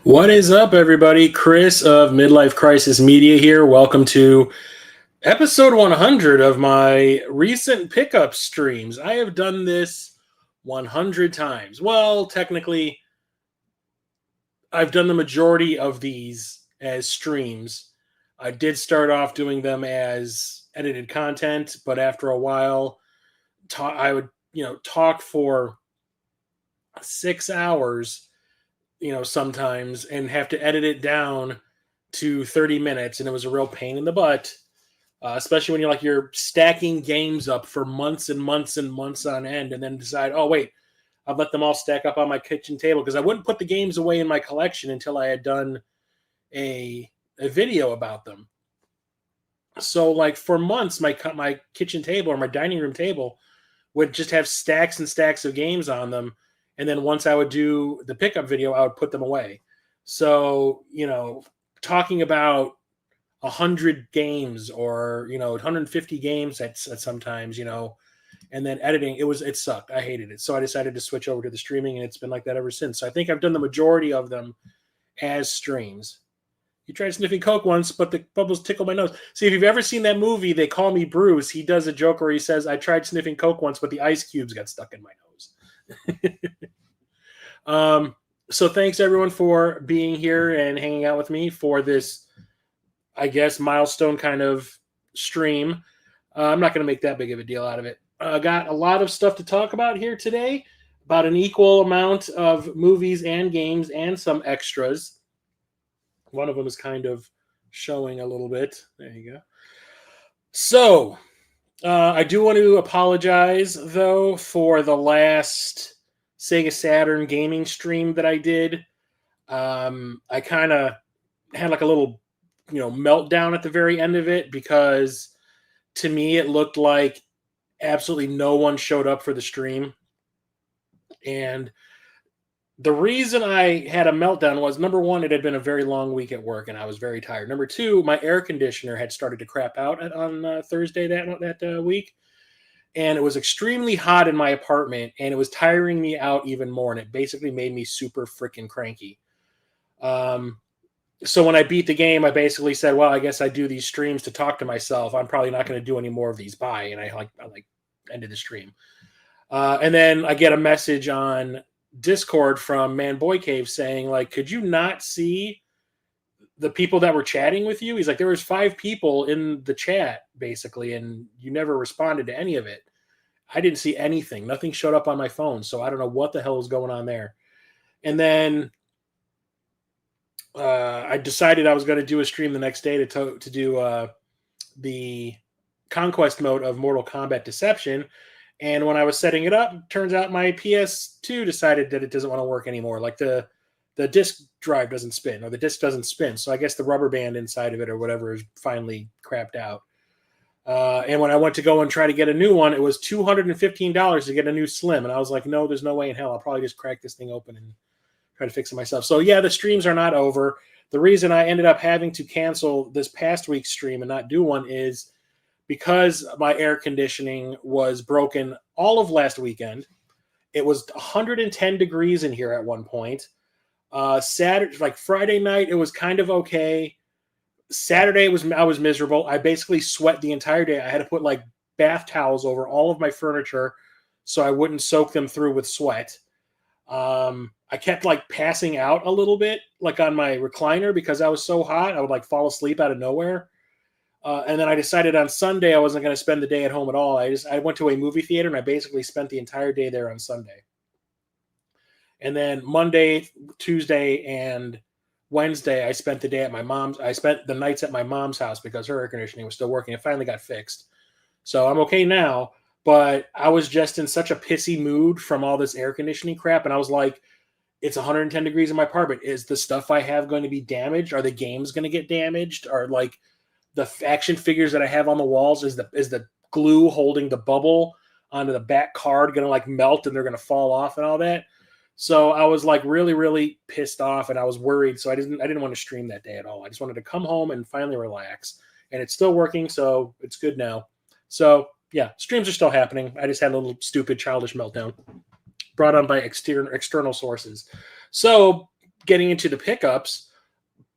What is up, everybody? Chris of Midlife Crisis Media here. Welcome to episode 100 of my recent pickup streams. I have done this 100 times. Well, technically, I've done the majority of these as streams. I did start off doing them as edited content, but after a while, I would, talk for 6 hours sometimes and have to edit it down to 30 minutes. And it was a real pain in the butt, especially when you're stacking games up for months and months and months on end and then decide, oh, wait, I've let them all stack up on my kitchen table because I wouldn't put the games away in my collection until I had done a video about them. So like for months, my kitchen table or my dining room table would just have stacks and stacks of games on them. And then once I would do the pickup video, I would put them away. So, talking about 100 games or, 150 games at sometimes, and then editing, it sucked. I hated it. So I decided to switch over to the streaming, and it's been like that ever since. So I think I've done the majority of them as streams. You tried sniffing Coke once, but the bubbles tickle my nose. See, if you've ever seen that movie, They Call Me Bruce, he does a joke where he says, I tried sniffing Coke once, but the ice cubes got stuck in my nose. So thanks everyone for being here and hanging out with me for this, I guess, milestone kind of stream. I'm not going to make that big of a deal out of it. I got a lot of stuff to talk about here today, about an equal amount of movies and games and some extras. One of them is kind of showing a little bit. There you go. So I do want to apologize, though, for the last Sega Saturn gaming stream that I did. I kind of had like a little, meltdown at the very end of it because to me it looked like absolutely no one showed up for the stream. And the reason I had a meltdown was, number one, it had been a very long week at work and I was very tired. Number two, my air conditioner had started to crap out on Thursday that week. And it was extremely hot in my apartment and it was tiring me out even more. And it basically made me super freaking cranky. So when I beat the game, I basically said, well, I guess I do these streams to talk to myself. I'm probably not going to do any more of these. Bye. And I ended the stream. And then I get a message on Discord from Man Boy Cave saying, like, could you not see the people that were chatting with you? He's like, there was 5 people in the chat basically, and you never responded to any of it. I didn't see anything. Nothing showed up on my phone. So I don't know what the hell is going on there. And then I decided I was going to do a stream the next day to do the conquest mode of Mortal Kombat Deception. And when I was setting it up, turns out my PS2 decided that it doesn't want to work anymore. Like the disk drive doesn't spin, or the disk doesn't spin. So I guess the rubber band inside of it or whatever is finally crapped out. And when I went to go and try to get a new one, it was $215 to get a new Slim. And I was like, no, there's no way in hell. I'll probably just crack this thing open and try to fix it myself. So yeah, the streams are not over. The reason I ended up having to cancel this past week's stream and not do one is because my air conditioning was broken all of last weekend. It was 110 degrees in here at one point. Saturday, like Friday night, it was kind of okay. Saturday I was miserable. I basically sweat the entire day. I had to put like bath towels over all of my furniture so I wouldn't soak them through with sweat. I kept like passing out a little bit, like on my recliner, because I was so hot. I would like fall asleep out of nowhere. And then I decided on Sunday I wasn't going to spend the day at home at all. I went to a movie theater and I basically spent the entire day there on Sunday. And then Monday, Tuesday, and Wednesday, I spent the day at my mom's. I spent the nights at my mom's house because her air conditioning was still working. It finally got fixed. So I'm okay now, but I was just in such a pissy mood from all this air conditioning crap. And I was like, it's 110 degrees in my apartment. Is the stuff I have going to be damaged? Are the games going to get damaged? Or like the action figures that I have on the walls, is the glue holding the bubble onto the back card going to like melt and they're going to fall off and all that? So I was like really, really pissed off and I was worried. So I didn't want to stream that day at all. I just wanted to come home and finally relax. And it's still working, so it's good now. So yeah, streams are still happening. I just had a little stupid childish meltdown brought on by external sources. So getting into the pickups,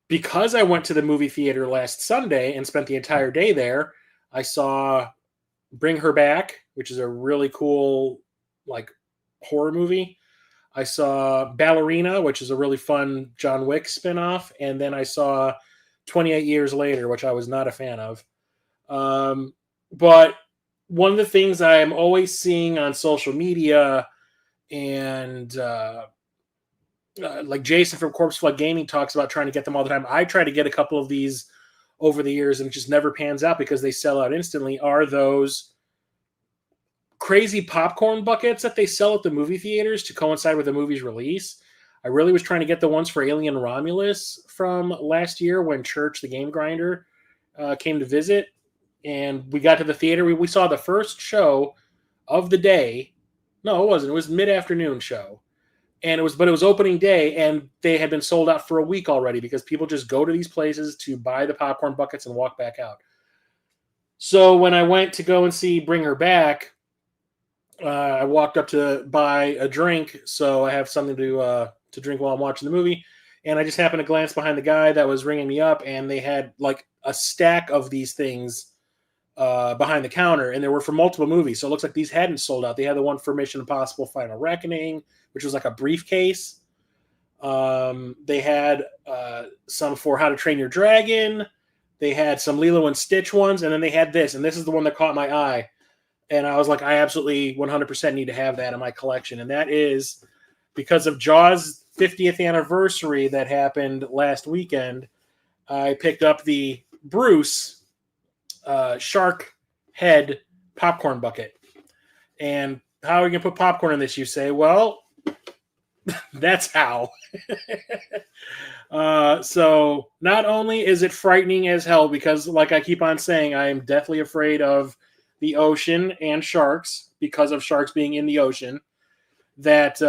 because I went to the movie theater last Sunday and spent the entire day there, I saw Bring Her Back, which is a really cool, like, horror movie. I saw Ballerina, which is a really fun John Wick spinoff. And then I saw 28 Years Later, which I was not a fan of. But one of the things I'm always seeing on social media, and like Jason from Corpse Flood Gaming talks about trying to get them all the time. I try to get a couple of these over the years and it just never pans out because they sell out instantly, are those crazy popcorn buckets that they sell at the movie theaters to coincide with the movie's release. I really was trying to get the ones for Alien Romulus from last year when Church, the game grinder, came to visit. And we got to the theater. We saw the first show of the day. No, it wasn't. It was mid-afternoon show. And it was opening day, and they had been sold out for a week already because people just go to these places to buy the popcorn buckets and walk back out. So when I went to go and see Bring Her Back, I walked up to buy a drink, so I have something to drink while I'm watching the movie. And I just happened to glance behind the guy that was ringing me up, and they had like a stack of these things behind the counter, and they were for multiple movies. So it looks like these hadn't sold out. They had the one for Mission Impossible Final Reckoning, which was like a briefcase. They had some for How to Train Your Dragon. They had some Lilo and Stitch ones, and then they had this, and this is the one that caught my eye. And I was like, I absolutely 100% need to have that in my collection. And that is because of Jaws' 50th anniversary that happened last weekend. I picked up the Bruce shark head popcorn bucket. And how are we going to put popcorn in this, you say? Well, that's how. So not only is it frightening as hell, because like I keep on saying, I am deathly afraid of the ocean and sharks because of sharks being in the ocean, that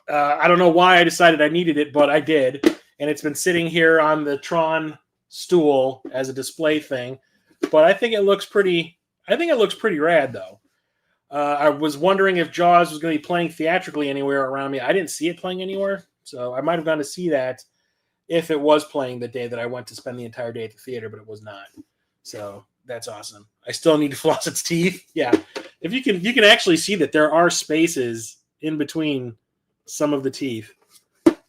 I don't know why I decided I needed it, but I did. And it's been sitting here on the Tron stool as a display thing. But I think it looks pretty rad, though. I was wondering if Jaws was going to be playing theatrically anywhere around me. I didn't see it playing anywhere, so I might have gone to see that if it was playing the day that I went to spend the entire day at the theater, but it was not. So that's awesome. I still need to floss its teeth. Yeah, if you can actually see that there are spaces in between some of the teeth.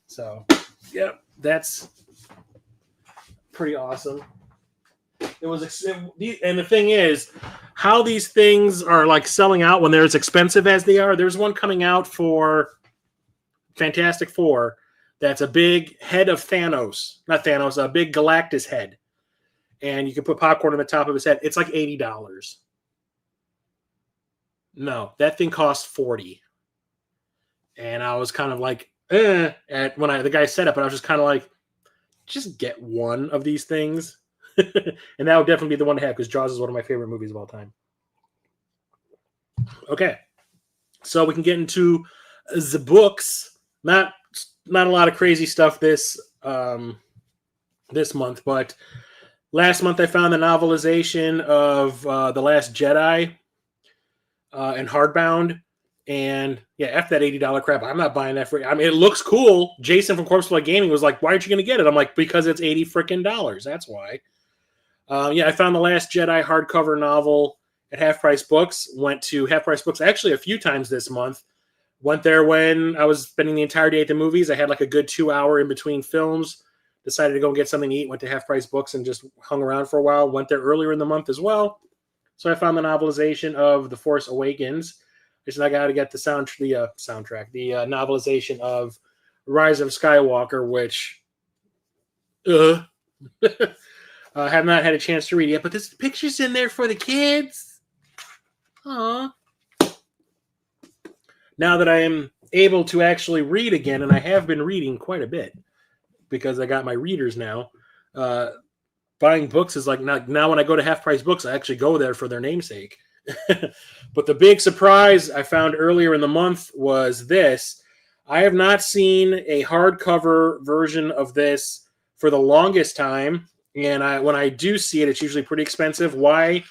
So yeah, that's pretty awesome. And the thing is, how these things are like selling out when they're as expensive as they are. There's one coming out for Fantastic Four that's a big head of Thanos, not Thanos, a big Galactus head, and you can put popcorn on the top of his head. It's like $80. No, that thing costs $40, and I was kind of like, when the guy said it, but I was just kind of like, just get one of these things. And that would definitely be the one to have, because Jaws is one of my favorite movies of all time. Okay, so we can get into the books. Not a lot of crazy stuff this month, but last month I found the novelization of The Last Jedi in hardbound. And yeah, after that $80 crap, I'm not buying that I mean, it looks cool. Jason from Corpse Flood Gaming was like, "Why aren't you going to get it?" I'm like, "Because it's $80 freaking. That's why." I found The Last Jedi hardcover novel at Half Price Books. Went to Half Price Books actually a few times this month. Went there when I was spending the entire day at the movies. I had like a good 2 hour in between films. Decided to go and get something to eat. Went to Half Price Books and just hung around for a while. Went there earlier in the month as well. So I found the novelization of The Force Awakens. I got to get the soundtrack, the novelization of Rise of Skywalker, which I have not had a chance to read yet, but there's pictures in there for the kids. Aww. Now that I am able to actually read again, and I have been reading quite a bit because I got my readers now, buying books is like, now when I go to Half Price Books, I actually go there for their namesake. But the big surprise I found earlier in the month was this. I have not seen a hardcover version of this for the longest time. And when I do see it, it's usually pretty expensive. Why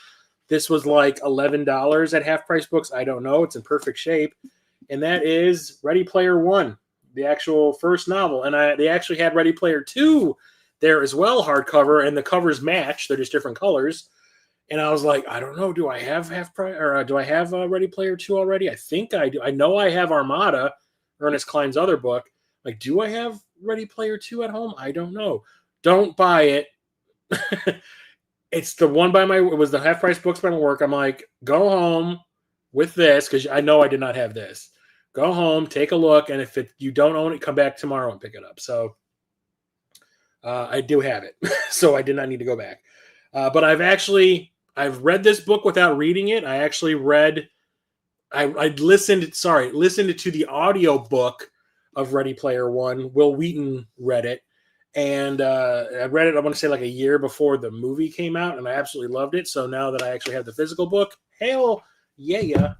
this was like $11 at Half Price Books, I don't know. It's in perfect shape. And that is Ready Player One, the actual first novel, and they actually had Ready Player 2 there as well, hardcover, and the covers match. They're just different colors. And I was like, I don't know, do I have Half Price, or do I have Ready Player 2 already? I think I do. I know I have Armada, Ernest Cline's other book. Like, do I have Ready Player 2 at home? I don't know. Don't buy it. It's the one by it was the Half Price books by my work. I'm like, go home with this, because I know I did not have this. Go home, take a look, and if you don't own it, come back tomorrow and pick it up. So I do have it, so I did not need to go back. But I've read this book without reading it. I actually I listened to the audio book of Ready Player One. Will Wheaton read it. And I read it, I want to say like a year before the movie came out, and I absolutely loved it. So now that I actually have the physical book, hell yeah.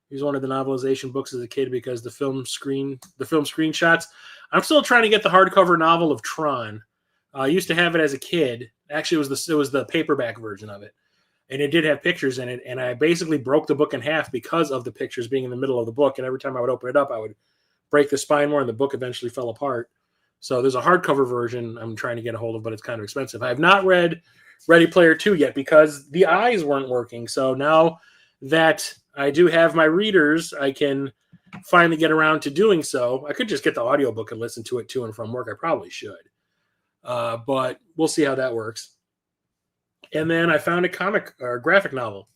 It was one of the novelization books as a kid because the film screenshots. I'm still trying to get the hardcover novel of Tron. I used to have it as a kid. Actually, it was the paperback version of it. And it did have pictures in it, and I basically broke the book in half because of the pictures being in the middle of the book. And every time I would open it up, I would break the spine more, and the book eventually fell apart. So there's a hardcover version I'm trying to get a hold of, but it's kind of expensive. I have not read Ready Player 2 yet because the eyes weren't working. So now that I do have my readers, I can finally get around to doing so. I could just get the audiobook and listen to it to and from work. I probably should. But we'll see how that works. And then I found a comic or graphic novel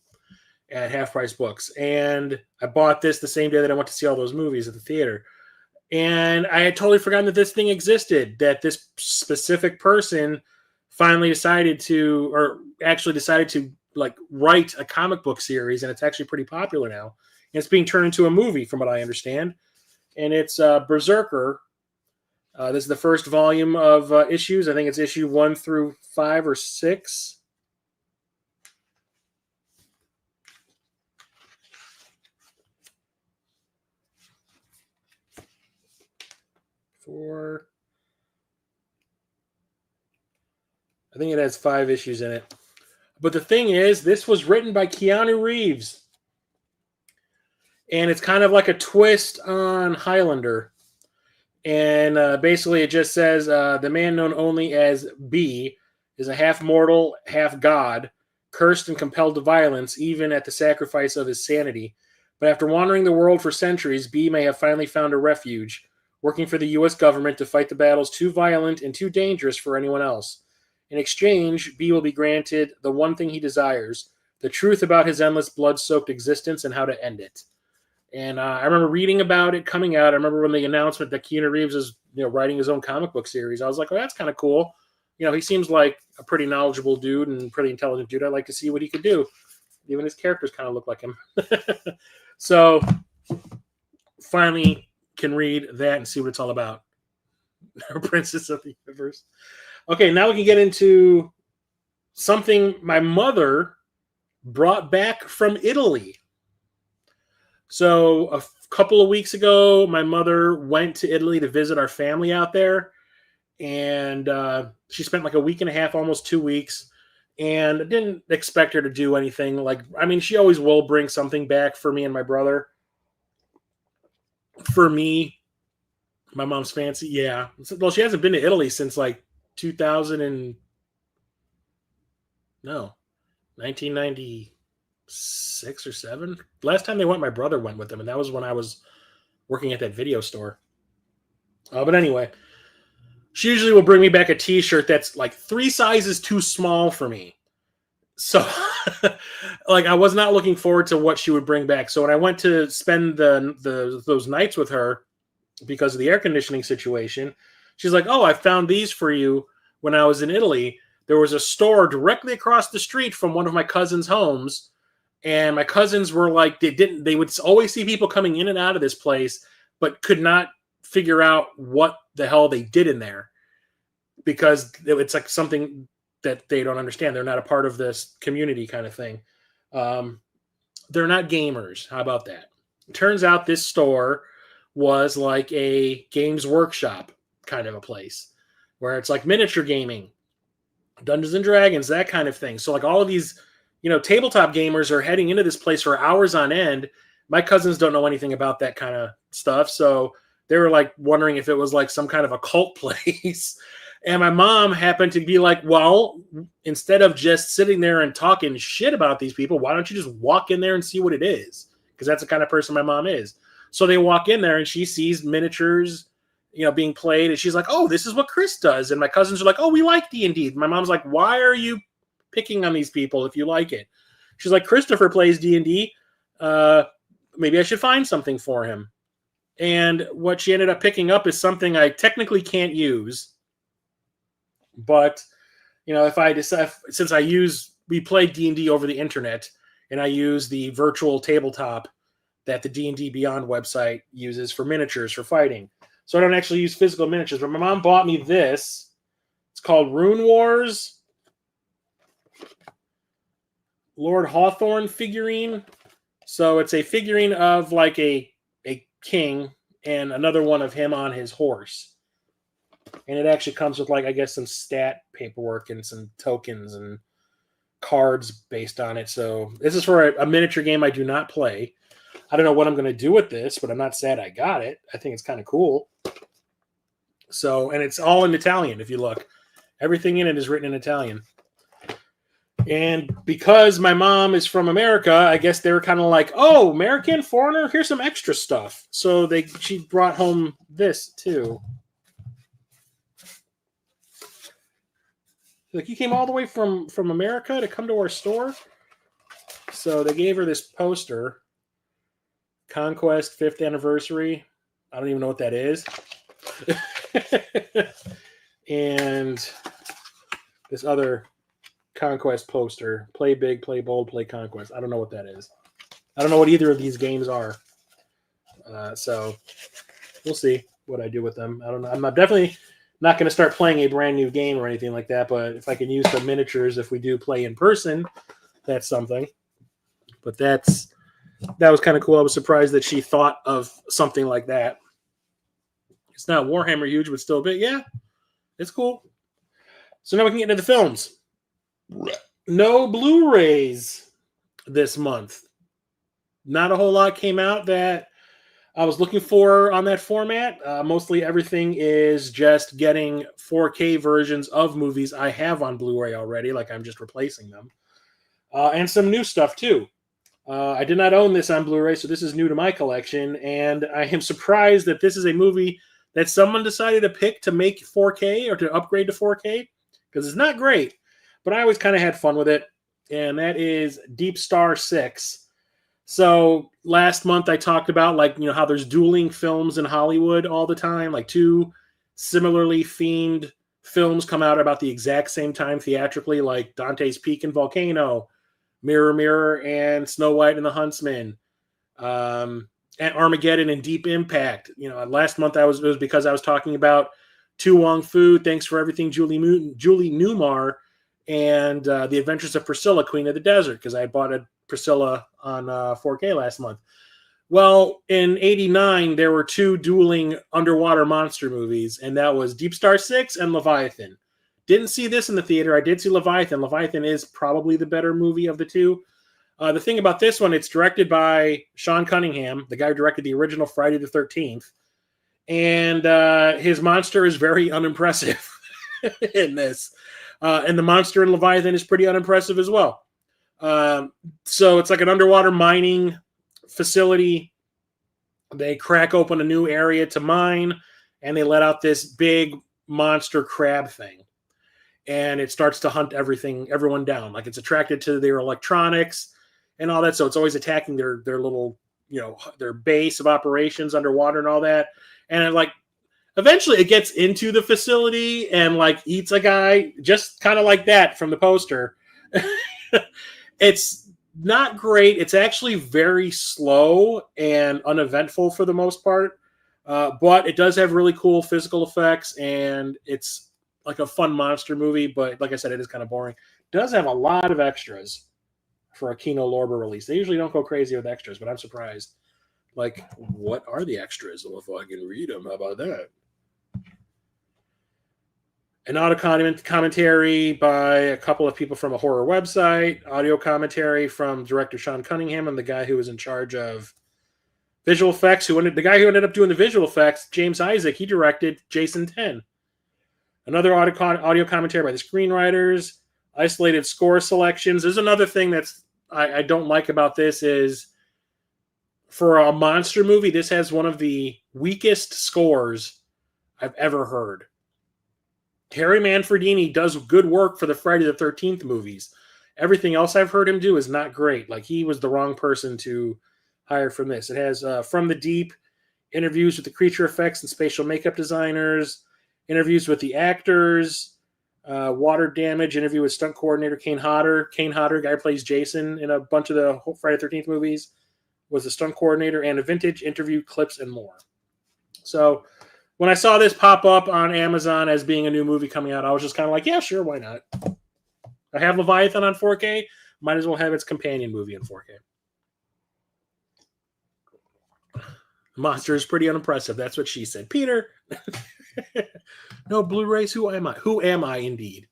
at Half Price Books. And I bought this the same day that I went to see all those movies at the theater. And I had totally forgotten that this thing existed, that this specific person finally decided to like write a comic book series, and it's actually pretty popular now. And it's being turned into a movie from what I understand. And it's Berserker. This is the first volume of issues. I think it's issue 1 through 5 or 6. I think it has 5 issues in it. But the thing is, this was written by Keanu Reeves. And it's kind of like a twist on Highlander. And basically it just says, the man known only as B is a half-mortal, half-god, cursed and compelled to violence, even at the sacrifice of his sanity. But after wandering the world for centuries, B may have finally found a refuge, working for the U.S. government to fight the battles too violent and too dangerous for anyone else. In exchange, B will be granted the one thing he desires, the truth about his endless blood-soaked existence and how to end it. And I remember reading about it coming out. I remember when the announcement that Keanu Reeves is writing his own comic book series. I was like, well, that's kind of cool. He seems like a pretty knowledgeable dude and pretty intelligent dude. I'd like to see what he could do. Even his characters kind of look like him. So finally can read that and see what it's all about. Princess of the Universe. Okay, now we can get into something my mother brought back from Italy. So a couple of weeks ago, my mother went to Italy to visit our family out there. And she spent like a week and a half, almost 2 weeks. And I didn't expect her to do anything. She always will bring something back for me and my brother. For me, my mom's fancy. Yeah. Well, she hasn't been to Italy since like 1996 or 7. Last time they went, my brother went with them, and that was when I was working at that video store. But anyway, she usually will bring me back a t-shirt that's like 3 sizes too small for me. So I was not looking forward to what she would bring back. So when I went to spend those nights with her because of the air conditioning situation, she's like, "Oh, I found these for you when I was in Italy." There was a store directly across the street from one of my cousins' homes. And my cousins were like, they would always see people coming in and out of this place, but could not figure out what the hell they did in there because it's like something that they don't understand. They're not a part of this community kind of thing. They're not gamers. How about that? It turns out this store was like a Games Workshop kind of a place where it's like miniature gaming, Dungeons and Dragons, that kind of thing. So like all of these, tabletop gamers are heading into this place for hours on end. My cousins don't know anything about that kind of stuff. So They were like wondering if it was like some kind of a cult place. And my mom happened to be like, well, instead of just sitting there and talking shit about these people, why don't you just walk in there and see what it is? Because that's the kind of person my mom is. So they walk in there and she sees miniatures, being played. And she's like, oh, this is what Chris does. And my cousins are like, oh, we like D&D. My mom's like, why are you picking on these people if you like it? She's like, Christopher plays D&D. Maybe I should find something for him. And what she ended up picking up is something I technically can't use. But, if I decide, since we play D&D over the internet, and I use the virtual tabletop that the D&D Beyond website uses for miniatures for fighting. So I don't actually use physical miniatures, but my mom bought me this. It's called Rune Wars Lord Hawthorne figurine. So it's a figurine of like a king and another one of him on his horse. And it actually comes with, like, I guess some stat paperwork and some tokens and cards based on it. So this is for a miniature game I do not play. I don't know what I'm going to do with this, but I'm not sad I got it. I think it's kind of cool. So, and it's all in Italian, if you look. Everything in it is written in Italian. And because my mom is from America, I guess they were kind of like, oh, American, foreigner, here's some extra stuff. So she brought home this, too. Like, you came all the way from America to come to our store? So they gave her this poster, Conquest 5th Anniversary. I don't even know what that is. And this other Conquest poster, Play Big, Play Bold, Play Conquest. I don't know what that is. I don't know what either of these games are. So we'll see what I do with them. I don't know. I'm definitely not going to start playing a brand new game or anything like that, but if I can use the miniatures, if we do play in person, that's something. But that was kind of cool. I was surprised that she thought of something like that. It's not Warhammer huge, but still big. Yeah, it's cool. So now we can get into the films. No Blu-rays this month. Not a whole lot came out that I was looking for on that format. Mostly everything is just getting 4K versions of movies I have on Blu-ray already, like I'm just replacing them. And some new stuff, too. I did not own this on Blu-ray, so this is new to my collection, and I am surprised that this is a movie that someone decided to pick to make 4K or to upgrade to 4K, because it's not great, but I always kind of had fun with it, and that is Deep Star 6. So last month I talked about, like, how there's dueling films in Hollywood all the time, like two similarly themed films come out about the exact same time theatrically, like Dante's Peak and Volcano, Mirror Mirror and Snow White and the Huntsman, and Armageddon and Deep Impact. Last month it was because I was talking about Tu Wong Fu, Thanks for Everything, Julie Newmar, and The Adventures of Priscilla, Queen of the Desert, because I bought a Priscilla on 4K last month. Well, in '89, there were two dueling underwater monster movies, and that was Deep Star 6 and Leviathan. Didn't see this in the theater. I did see Leviathan. Leviathan is probably the better movie of the two. The thing about this one, it's directed by Sean Cunningham, the guy who directed the original Friday the 13th. And his monster is very unimpressive in this. And the monster in Leviathan is pretty unimpressive as well. So it's like an underwater mining facility. They crack open a new area to mine, and they let out this big monster crab thing. And it starts to hunt everyone down. Like, it's attracted to their electronics and all that. So it's always attacking their little, their base of operations underwater and all that. And eventually it gets into the facility and eats a guy, just kind of like that from the poster. It's not great. It's actually very slow and uneventful for the most part. But it does have really cool physical effects, and it's like a fun monster movie, but like I said, it is kind of boring. It does have a lot of extras for a Kino Lorber release. They usually don't go crazy with extras, but I'm surprised. Like, what are the extras? Well, if I can read them, how about that? An audio commentary by a couple of people from a horror website, audio commentary from director Sean Cunningham and the guy who was in charge of Visual effects, the guy who ended up doing the visual effects, James Isaac, he directed Jason 10. Another audio commentary by the screenwriters, isolated score selections. There's another thing that's I don't like about this is for a monster movie, this has one of the weakest scores I've ever heard. Harry Manfredini does good work for the Friday the 13th movies. Everything else I've heard him do is not great. Like, he was the wrong person to hire from this. It has From the Deep, interviews with the creature effects and spatial makeup designers, interviews with the actors, Water Damage, interview with stunt coordinator Kane Hodder. Kane Hodder, guy who plays Jason in a bunch of the Friday the 13th movies, was the stunt coordinator, and a vintage interview, clips, and more. So when I saw this pop up on Amazon as being a new movie coming out, I was just kind of like, yeah, sure, why not? I have Leviathan on 4K. Might as well have its companion movie in 4K. Monster is pretty unimpressive. That's what she said. Peter, no Blu-rays. Who am I? Who am I indeed?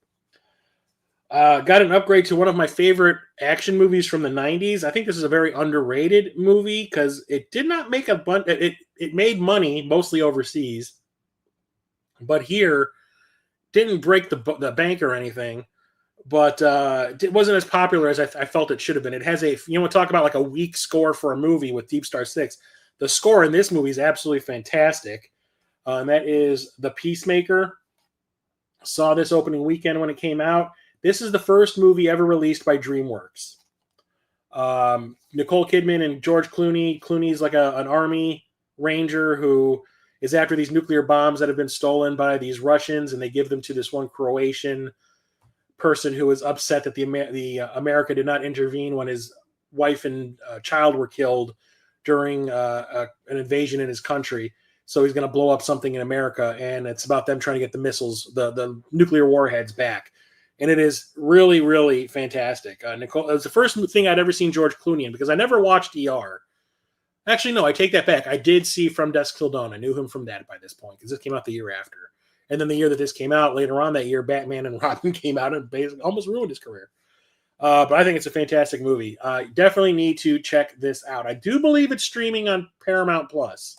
Got an upgrade to one of my favorite action movies from the 90s. I think this is a very underrated movie because it did not make a bunch. It made money mostly overseas, but here didn't break the bank or anything. But it wasn't as popular as I felt it should have been. It has talk about like a weak score for a movie with Deep Star 6. The score in this movie is absolutely fantastic, and that is The Peacemaker. Saw this opening weekend when it came out. This is the first movie ever released by DreamWorks. Nicole Kidman and George Clooney. Clooney's like an army ranger who is after these nuclear bombs that have been stolen by these Russians, and they give them to this one Croatian person who is upset that America did not intervene when his wife and child were killed during an invasion in his country. So he's going to blow up something in America, and it's about them trying to get the missiles, the nuclear warheads back. And it is really, really fantastic. Nicole, it was the first thing I'd ever seen George Clooney in because I never watched ER. Actually, no, I take that back. I did see From Dusk Till Dawn. I knew him from that by this point because this came out the year after. And then the year that this came out, later on that year, Batman and Robin came out and basically almost ruined his career. But I think it's a fantastic movie. Definitely need to check this out. I do believe it's streaming on Paramount Plus.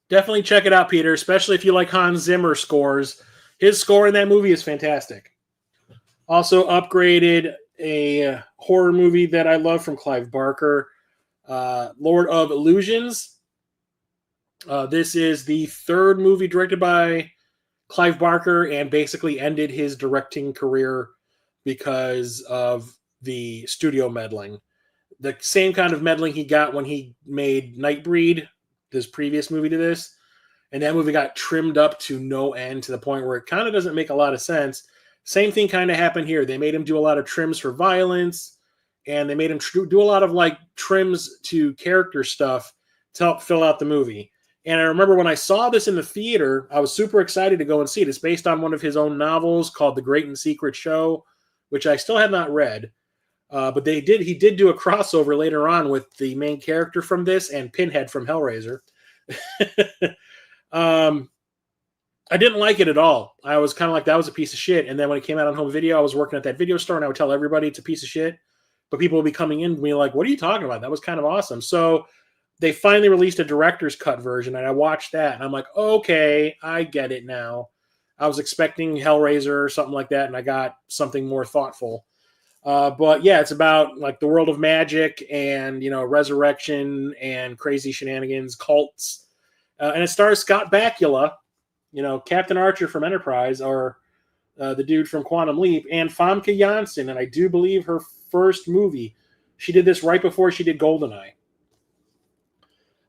Definitely check it out, Peter, especially if you like Hans Zimmer scores. His score in that movie is fantastic. Also upgraded a horror movie that I love from Clive Barker, Lord of Illusions. This is the third movie directed by Clive Barker and basically ended his directing career because of the studio meddling. The same kind of meddling he got when he made Nightbreed, this previous movie to this. And that movie got trimmed up to no end to the point where it kind of doesn't make a lot of sense. Same thing kind of happened here. They made him do a lot of trims for violence, and they made him do a lot of like trims to character stuff to help fill out the movie. And I remember when I saw this in the theater, I was super excited to go and see it. It's based on one of his own novels called The Great and Secret Show, which I still have not read. But he did do a crossover later on with the main character from this and Pinhead from Hellraiser. I didn't like it at all. I was kind of like, that was a piece of shit. And then when it came out on home video, I was working at that video store and I would tell everybody it's a piece of shit. But people would be coming in to me like, what are you talking about? That was kind of awesome. So they finally released a director's cut version and I watched that and I'm like, okay, I get it now. I was expecting Hellraiser or something like that and I got something more thoughtful. But yeah, it's about like the world of magic and, resurrection and crazy shenanigans, cults. And it stars Scott Bakula, Captain Archer from Enterprise, or the dude from Quantum Leap, and Famke Janssen. And I do believe her first movie. She did this right before she did GoldenEye.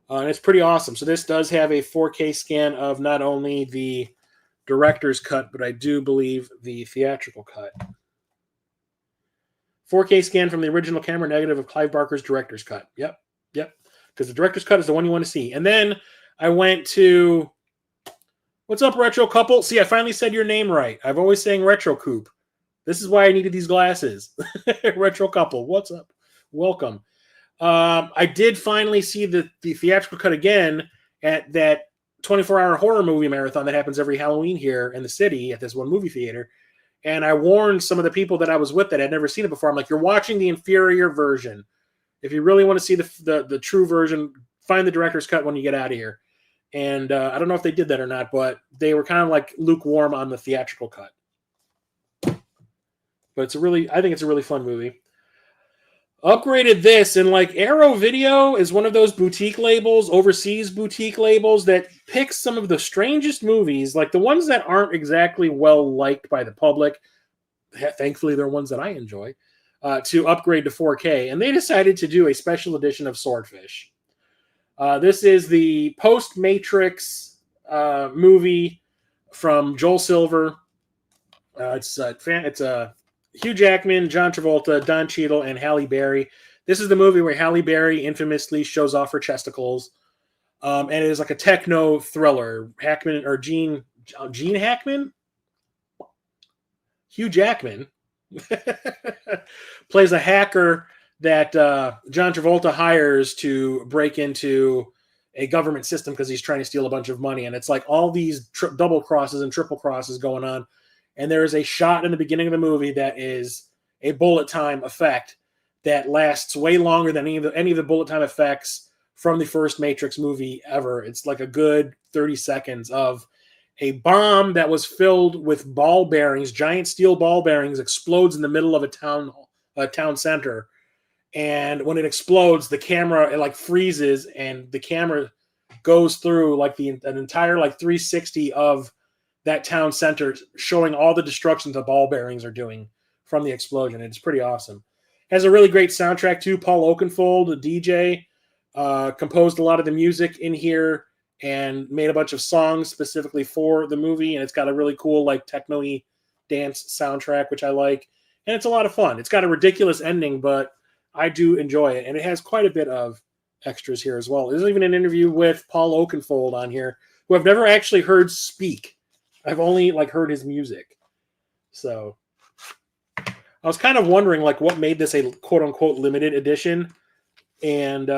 And it's pretty awesome. So this does have a 4K scan of not only the director's cut, but I do believe the theatrical cut. 4K scan from the original camera negative of Clive Barker's director's cut. Yep. Because the director's cut is the one you want to see. And then I went to, what's up, Retro Couple? See, I finally said your name right. I've always saying Retro Coop. This is why I needed these glasses. Retro Couple, what's up? Welcome. I did finally see the theatrical cut again at that 24-hour horror movie marathon that happens every Halloween here in the city at this one movie theater. And I warned some of the people that I was with that had never seen it before. I'm like, you're watching the inferior version. If you really want to see the true version, find the director's cut when you get out of here. And I don't know if they did that or not, but they were kind of like lukewarm on the theatrical cut. But I think it's a really fun movie. Upgraded this, and like Arrow Video is one of those boutique labels, overseas boutique labels that picks some of the strangest movies, like the ones that aren't exactly well liked by the public. Thankfully, they're ones that I enjoy, to upgrade to 4K. And they decided to do a special edition of Swordfish. This is the post-Matrix movie from Joel Silver. It's Hugh Jackman, John Travolta, Don Cheadle, and Halle Berry. This is the movie where Halle Berry infamously shows off her chesticles. And it is like a techno thriller. Gene Hackman? Hugh Jackman plays a hacker that John Travolta hires to break into a government system because he's trying to steal a bunch of money. And it's like all these double crosses and triple crosses going on. And there is a shot in the beginning of the movie that is a bullet time effect that lasts way longer than any of the bullet time effects from the first Matrix movie ever. It's like a good 30 seconds of a bomb that was filled with ball bearings, giant steel ball bearings, explodes in the middle of a town center. And when it explodes, the camera, it like freezes, and the camera goes through like an entire like 360 of that town center, showing all the destruction the ball bearings are doing from the explosion. It's pretty awesome. Has a really great soundtrack too. Paul Oakenfold, a DJ, composed a lot of the music in here and made a bunch of songs specifically for the movie. And it's got a really cool like techno-y dance soundtrack, which I like. And it's a lot of fun. It's got a ridiculous ending, but I do enjoy it. And it has quite a bit of extras here as well. There's even an interview with Paul Oakenfold on here, who I've never actually heard speak. I've only like heard his music. So I was kind of wondering like what made this a quote unquote limited edition. And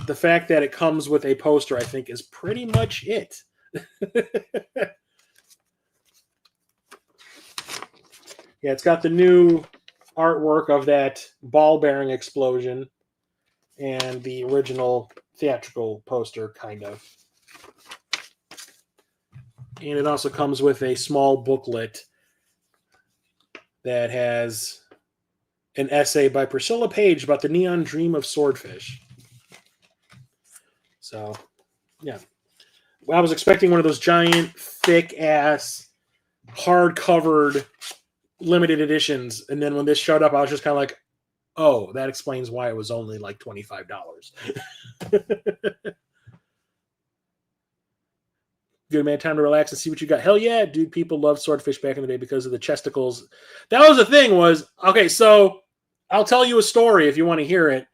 the fact that it comes with a poster, I think, is pretty much it. Yeah, it's got the new artwork of that ball bearing explosion and the original theatrical poster, kind of. And it also comes with a small booklet that has an essay by Priscilla Page about the neon dream of Swordfish. So, yeah. Well, I was expecting one of those giant, thick-ass, hard-covered limited editions. And then when this showed up, I was just kind of like, oh, that explains why it was only like $25. Good man, time to relax and see what you got. Hell yeah, dude. People loved Swordfish back in the day because of the chesticles. That was the thing okay, so I'll tell you a story if you want to hear it.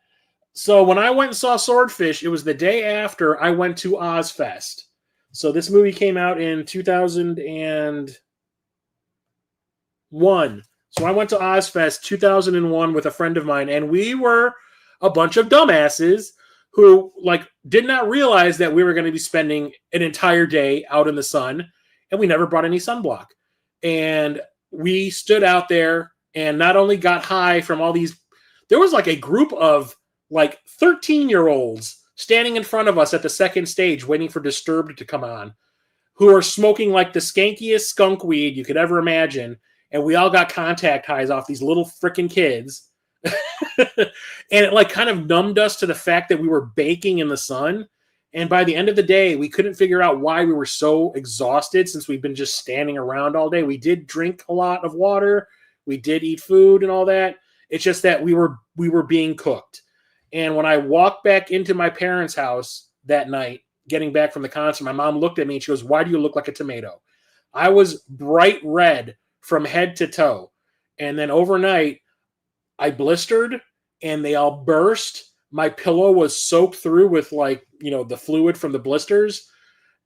So when I went and saw Swordfish, it was the day after I went to Ozfest. So this movie came out in 2001. So I went to Ozfest 2001 with a friend of mine, and we were a bunch of dumbasses who like did not realize that we were going to be spending an entire day out in the sun, and we never brought any sunblock. And we stood out there and not only got high from all these, there was like a group of like 13-year-olds standing in front of us at the second stage waiting for Disturbed to come on, who are smoking like the skankiest skunk weed you could ever imagine. And we all got contact highs off these little freaking kids. And it like kind of numbed us to the fact that we were baking in the sun. And by the end of the day, we couldn't figure out why we were so exhausted since we've been just standing around all day. We did drink a lot of water. We did eat food and all that. It's just that we were being cooked. And when I walked back into my parents' house that night, getting back from the concert, my mom looked at me and she goes, "Why do you look like a tomato?" I was bright red from head to toe. And then overnight, I blistered and they all burst. My pillow was soaked through with the fluid from the blisters.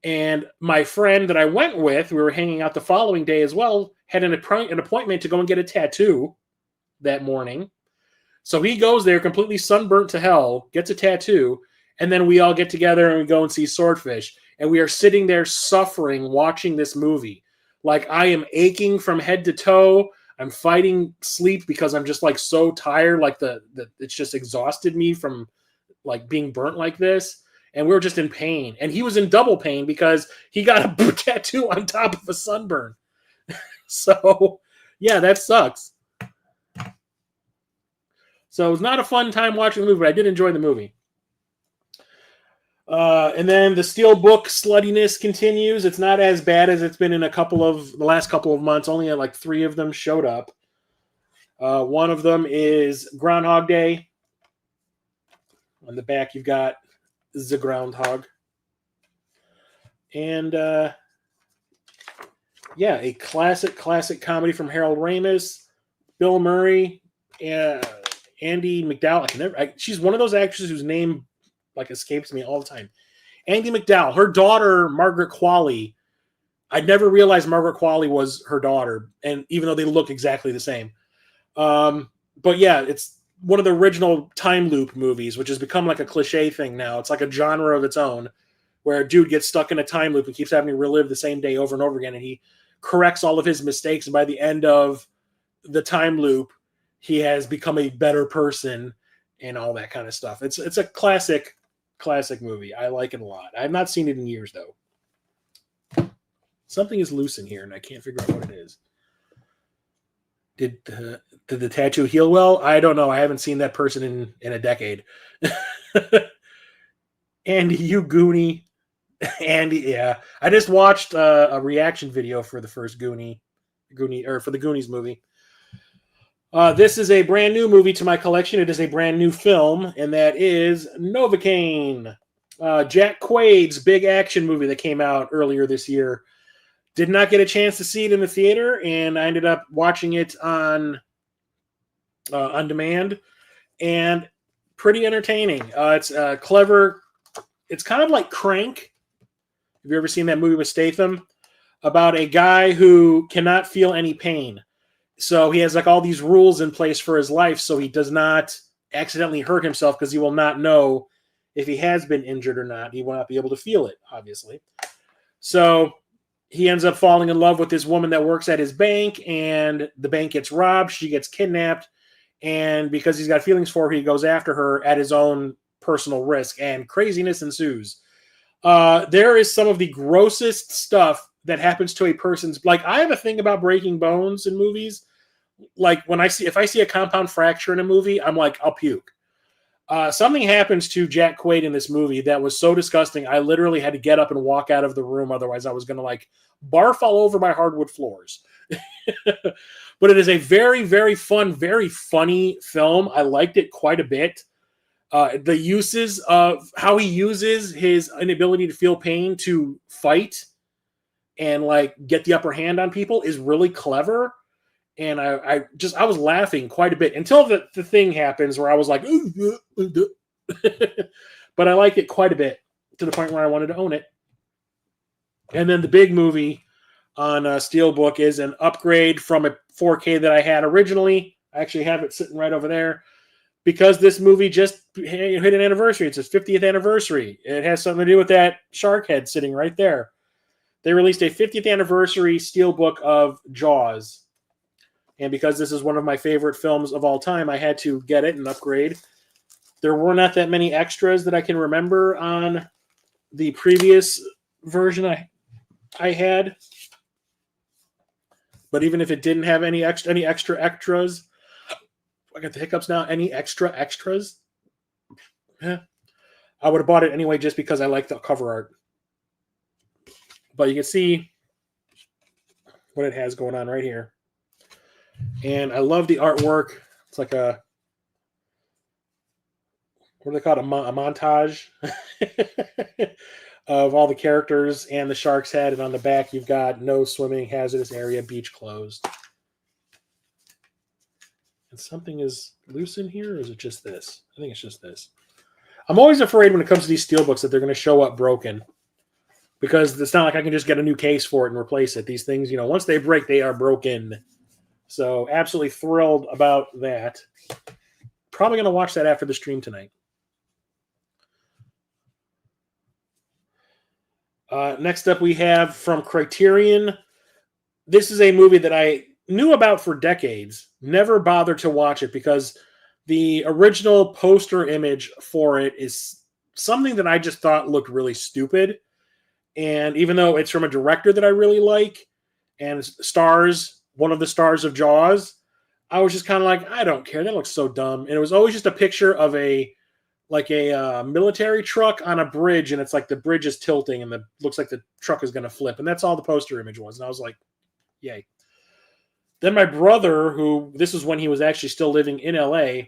And my friend that I went with, we were hanging out the following day as well, had an appointment to go and get a tattoo that morning. So he goes there completely sunburnt to hell, gets a tattoo, and then we all get together and we go and see Swordfish. And we are sitting there suffering watching this movie. Like I am aching from head to toe. I'm fighting sleep because I'm just like so tired. Like it's just exhausted me from like being burnt like this. And we were just in pain. And he was in double pain because he got a tattoo on top of a sunburn. So yeah, that sucks. So it was not a fun time watching the movie, but I did enjoy the movie. And then the Steelbook sluttiness continues. It's not as bad as it's been in the last couple of months. Only like 3 of them showed up. One of them is Groundhog Day. On the back, you've got the groundhog. And yeah, a classic comedy from Harold Ramis, Bill Murray, Andy McDowell. She's one of those actresses whose name like escapes me all the time. Andy McDowell, her daughter Margaret Qualley. I'd never realized Margaret Qualley was her daughter, and even though they look exactly the same. But yeah, it's one of the original time loop movies, which has become like a cliche thing now. It's like a genre of its own, where a dude gets stuck in a time loop and keeps having to relive the same day over and over again, and he corrects all of his mistakes, and by the end of the time loop, he has become a better person and all that kind of stuff. It's a classic movie. I like it a lot. I've not seen it in years though. Something is loose in here, and I can't figure out what it is. Did the tattoo heal well? I don't know. I haven't seen that person in a decade. Andy, you Goonie. Andy, yeah. I just watched a reaction video for the first Goonie, or for the Goonies movie. This is a brand new movie to my collection. It is a brand new film, and that is Novocaine. Jack Quaid's big action movie that came out earlier this year. Did not get a chance to see it in the theater, and I ended up watching it on demand, and pretty entertaining. It's clever. It's kind of like Crank. Have you ever seen that movie with Statham? About a guy who cannot feel any pain. So he has like all these rules in place for his life so he does not accidentally hurt himself, because he will not know if he has been injured or not. He will not be able to feel it, obviously. So he ends up falling in love with this woman that works at his bank, and the bank gets robbed. She gets kidnapped. And because he's got feelings for her, he goes after her at his own personal risk, and craziness ensues. There is some of the grossest stuff that happens to a person's. Like, I have a thing about breaking bones in movies. Like, if I see a compound fracture in a movie, I'm like, I'll puke. Something happens to Jack Quaid in this movie that was so disgusting, I literally had to get up and walk out of the room. Otherwise, I was going to like barf all over my hardwood floors. But it is a very, very fun, very funny film. I liked it quite a bit. The uses of how he uses his inability to feel pain to fight and like get the upper hand on people is really clever. And I was laughing quite a bit until the thing happens where I was like, but I liked it quite a bit to the point where I wanted to own it. And then the big movie on Steelbook is an upgrade from a 4K that I had originally. I actually have it sitting right over there because this movie just hit an anniversary. It's its 50th anniversary. It has something to do with that shark head sitting right there. They released a 50th anniversary Steelbook of Jaws. And because this is one of my favorite films of all time, I had to get it and upgrade. There were not that many extras that I can remember on the previous version I had. But even if it didn't have any extra extras, I got the hiccups now. Any extra extras? Yeah, I would have bought it anyway just because I like the cover art. But you can see what it has going on right here. And I love the artwork. It's like what do they call it? A montage of all the characters and the shark's head. And on the back, you've got no swimming, hazardous area, beach closed. And something is loose in here, or is it just this? I think it's just this. I'm always afraid when it comes to these steelbooks that they're going to show up broken, because it's not like I can just get a new case for it and replace it. These things, once they break, they are broken. So absolutely thrilled about that. Probably going to watch that after the stream tonight. Next up we have from Criterion. This is a movie that I knew about for decades, never bothered to watch it because the original poster image for it is something that I just thought looked really stupid. And even though it's from a director that I really like and stars one of the stars of Jaws, I was just kind of like, I don't care. That looks so dumb. And it was always just a picture of a military truck on a bridge, and it's like the bridge is tilting, and looks like the truck is going to flip, and that's all the poster image was. And I was like, yay. Then my brother, who this was when he was actually still living in LA,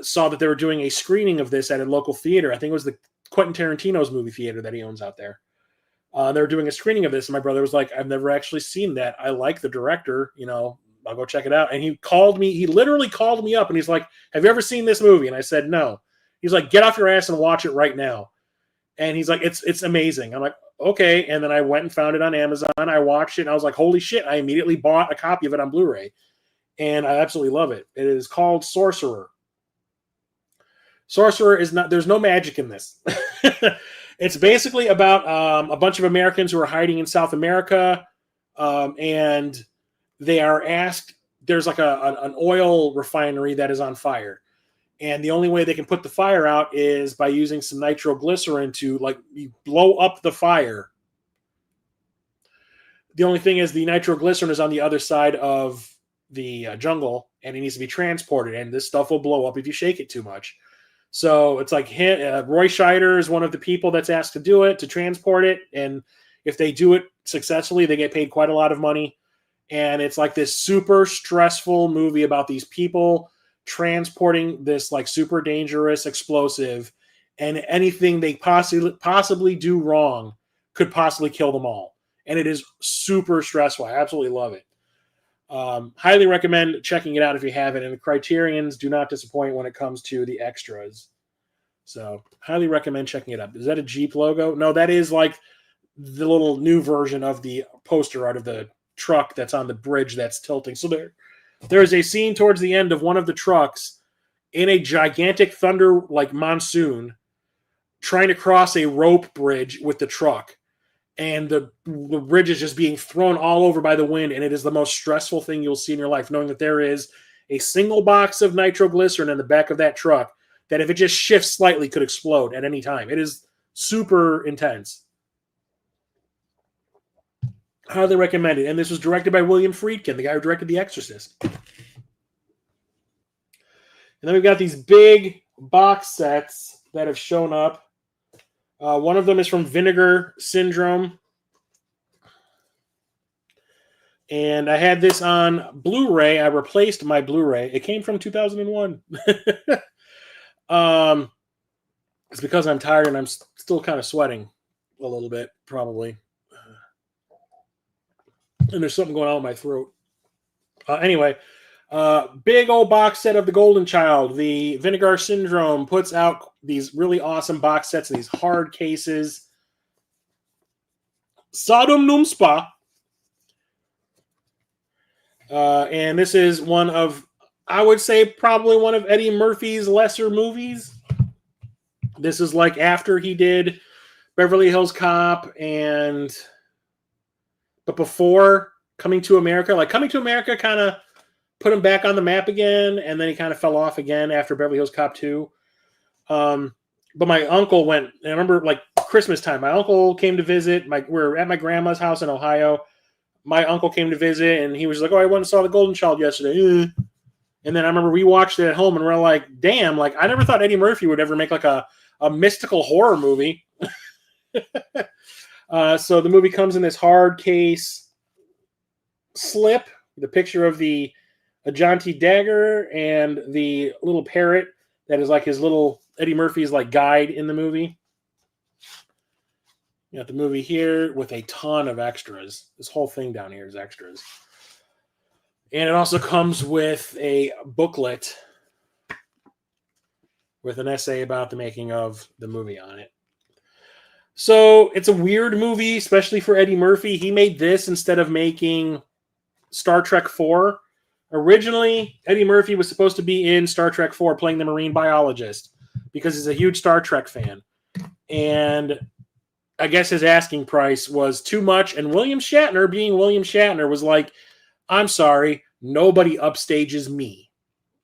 saw that they were doing a screening of this at a local theater. I think it was the Quentin Tarantino's movie theater that he owns out there. They were doing a screening of this, and my brother was like, I've never actually seen that. I like the director, I'll go check it out. And he called me. He literally called me up, and he's like, have you ever seen this movie? And I said, no. He's like, get off your ass and watch it right now. And he's like, it's amazing. I'm like, okay. And then I went and found it on Amazon. I watched it, and I was like, holy shit. I immediately bought a copy of it on Blu-ray. And I absolutely love it. It is called Sorcerer. Sorcerer is not, there's no magic in this. It's basically about a bunch of Americans who are hiding in South America. And they are asked, there's like an oil refinery that is on fire. And the only way they can put the fire out is by using some nitroglycerin to you blow up the fire. The only thing is the nitroglycerin is on the other side of the jungle, and it needs to be transported. And this stuff will blow up if you shake it too much. So it's like Roy Scheider is one of the people that's asked to do it, to transport it. And if they do it successfully, they get paid quite a lot of money. And it's like this super stressful movie about these people transporting this super dangerous explosive, and anything they possibly do wrong could possibly kill them all. And it is super stressful. I absolutely love it. Highly recommend checking it out if you haven't. And the Criterions do not disappoint when it comes to the extras. So highly recommend checking it out. Is that a Jeep logo? No, that is like the little new version of the poster art of the truck that's on the bridge that's tilting. So there is a scene towards the end of one of the trucks in a gigantic thunder monsoon trying to cross a rope bridge with the truck. And the bridge is just being thrown all over by the wind. And it is the most stressful thing you'll see in your life, knowing that there is a single box of nitroglycerin in the back of that truck that if it just shifts slightly could explode at any time. It is super intense. Highly recommend it. And this was directed by William Friedkin, the guy who directed The Exorcist. And then we've got these big box sets that have shown up. One of them is from Vinegar Syndrome. And I had this on Blu-ray. I replaced my Blu-ray. It came from 2001. It's because I'm tired and I'm still kind of sweating a little bit, probably. And there's something going on with my throat. Anyway, big old box set of The Golden Child. The Vinegar Syndrome puts out these really awesome box sets in these hard cases. Sodom Num Spa. And this is one of, I would say, probably one of Eddie Murphy's lesser movies. This is like after he did Beverly Hills Cop but before Coming to America. Like Coming to America kind of put him back on the map again, and then he kind of fell off again after Beverly Hills Cop 2. But my uncle went, I remember Christmas time, my uncle came to visit. We're at my grandma's house in Ohio. My uncle came to visit, and he was like, oh, I went and saw The Golden Child yesterday. And then I remember we watched it at home, and we're like, damn, I never thought Eddie Murphy would ever make a mystical horror movie. So the movie comes in this hard case slip, the picture of the Ajante dagger and the little parrot that is his little Eddie Murphy's guide in the movie. You got the movie here with a ton of extras. This whole thing down here is extras. And it also comes with a booklet with an essay about the making of the movie on it. So it's a weird movie, especially for Eddie Murphy. He made this instead of making Star Trek 4. Originally, Eddie Murphy was supposed to be in Star Trek 4 playing the marine biologist because he's a huge Star Trek fan. And I guess his asking price was too much. And William Shatner, being William Shatner, was like, I'm sorry, nobody upstages me.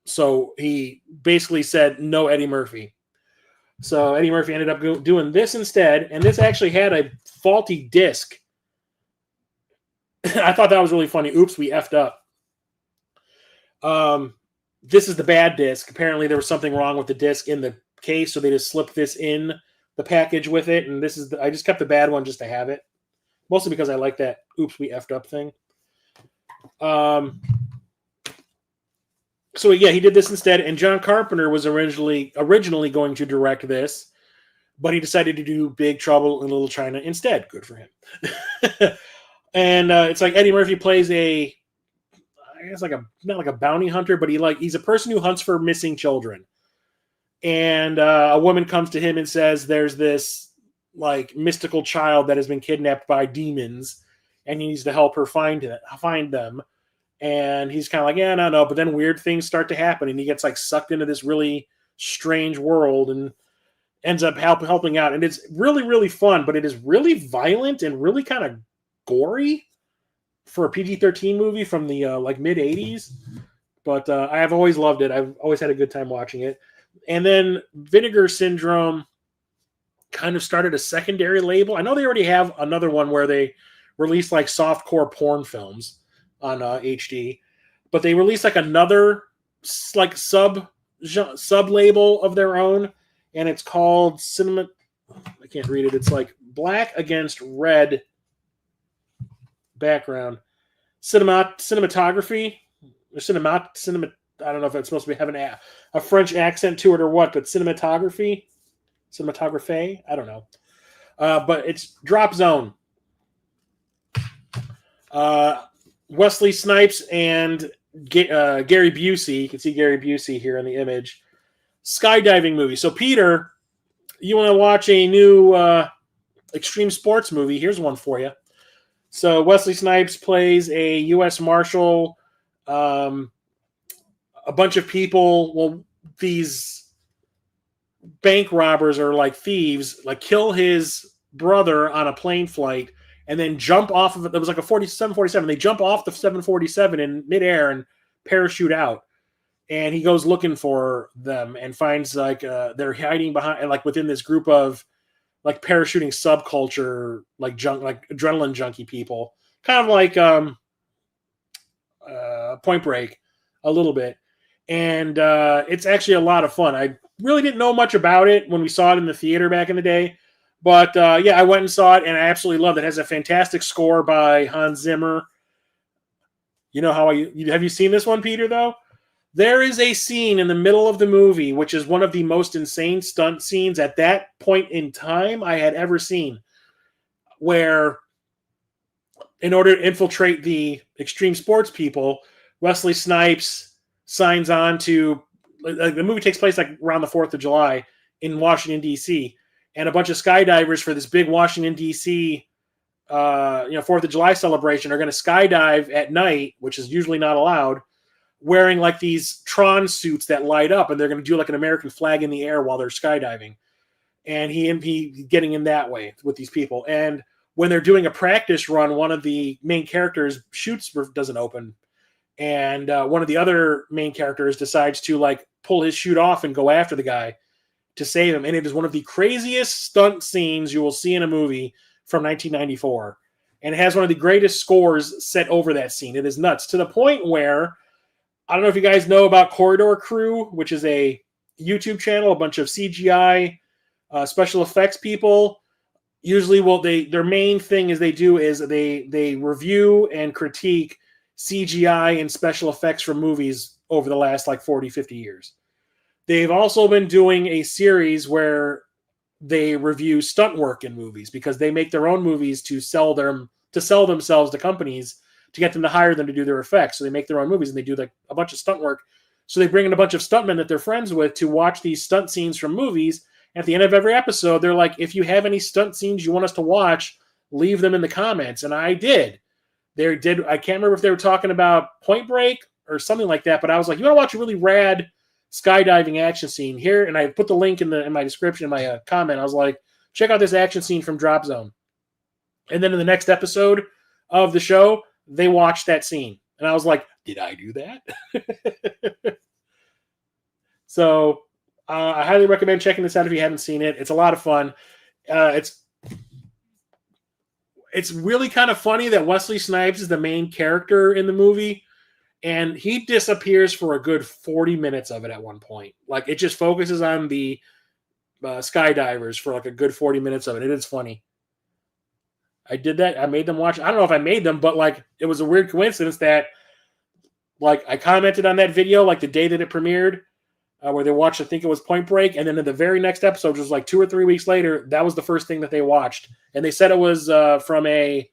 So he basically said, no Eddie Murphy. So Eddie Murphy ended up doing this instead, and this actually had a faulty disc. I thought that was really funny. Oops, we effed up. This is the bad disc. Apparently there was something wrong with the disc in the case, so they just slipped this in the package with it, and this is I just kept the bad one just to have it. Mostly because I like that oops, we effed up thing. So yeah, he did this instead, and John Carpenter was originally going to direct this, but he decided to do Big Trouble in Little China instead. Good for him. And it's like Eddie Murphy plays I guess not like a bounty hunter, but he's a person who hunts for missing children. And a woman comes to him and says there's this like mystical child that has been kidnapped by demons, and he needs to help her find them. And he's kind of like, yeah, no. But then weird things start to happen, and he gets like sucked into this really strange world and ends up helping out. And it's really, really fun, but it is really violent and really kind of gory for a PG-13 movie from the like mid 80s. But I have always loved it. I've always had a good time watching it. And then Vinegar Syndrome kind of started a secondary label. I know they already have another one where they release like softcore porn films on HD, but they released like another like sub label of their own, and it's called Cinema. I can't read it. It's like black against red background cinematography or cinema. I don't know if it's supposed to be having a French accent to it or what, but cinematography. I don't know. But it's Drop Zone. Wesley Snipes and Gary Busey. You can see Gary Busey here in the image. Skydiving movie. So, Peter, you want to watch a new extreme sports movie? Here's one for you. So, Wesley Snipes plays a U.S. Marshal. A bunch of people, well, these bank robbers or like thieves, like kill his brother on a plane flight and then jump off of it. There was like a 747. They jump off the 747 in midair and parachute out. And he goes looking for them and finds like they're hiding behind, like within this group of like parachuting subculture, like adrenaline junkie people, kind of like Point Break a little bit. And it's actually a lot of fun. I really didn't know much about it when we saw it in the theater back in the day. But yeah, I went and saw it, and I absolutely loved it. It has a fantastic score by Hans Zimmer. You know how have you seen this one, Peter, though? There is a scene in the middle of the movie, which is one of the most insane stunt scenes at that point in time I had ever seen, where in order to infiltrate the extreme sports people, Wesley Snipes signs on to the movie takes place like around the 4th of July in Washington, D.C. And a bunch of skydivers for this big Washington, D.C. 4th of July celebration are going to skydive at night, which is usually not allowed, wearing like these Tron suits that light up, and they're going to do like an American flag in the air while they're skydiving. And he getting in that way with these people. And when they're doing a practice run, one of the main characters' chutes doesn't open. And one of the other main characters decides to like pull his chute off and go after the guy to save him. And it is one of the craziest stunt scenes you will see in a movie from 1994. And it has one of the greatest scores set over that scene. It is nuts, to the point where, I don't know if you guys know about Corridor Crew, which is a YouTube channel, a bunch of CGI special effects people. Usually, their main thing is they review and critique CGI and special effects from movies over the last like 40, 50 years. They've also been doing a series where they review stunt work in movies, because they make their own movies to sell themselves to companies to get them to hire them to do their effects. So they make their own movies and they do like a bunch of stunt work. So they bring in a bunch of stuntmen that they're friends with to watch these stunt scenes from movies. At the end of every episode, they're like, if you have any stunt scenes you want us to watch, leave them in the comments. And I did. I can't remember if they were talking about Point Break or something like that, but I was like, you want to watch a really rad skydiving action scene here? And I put the link in my description, in my comment. I was like, check out this action scene from Drop Zone. And then in the next episode of the show, they watched that scene. And I was like, did I do that? So I highly recommend checking this out if you haven't seen it. It's a lot of fun. It's really kind of funny that Wesley Snipes is the main character in the movie, and he disappears for a good 40 minutes of it at one point. Like, it just focuses on the skydivers for like a good 40 minutes of it. It is funny. I did that. I made them watch. I don't know if I made them, but like, it was a weird coincidence that like I commented on that video like the day that it premiered, where they watched, I think it was Point Break, and then in the very next episode, which was like 2 or 3 weeks later, that was the first thing that they watched, and they said it was from a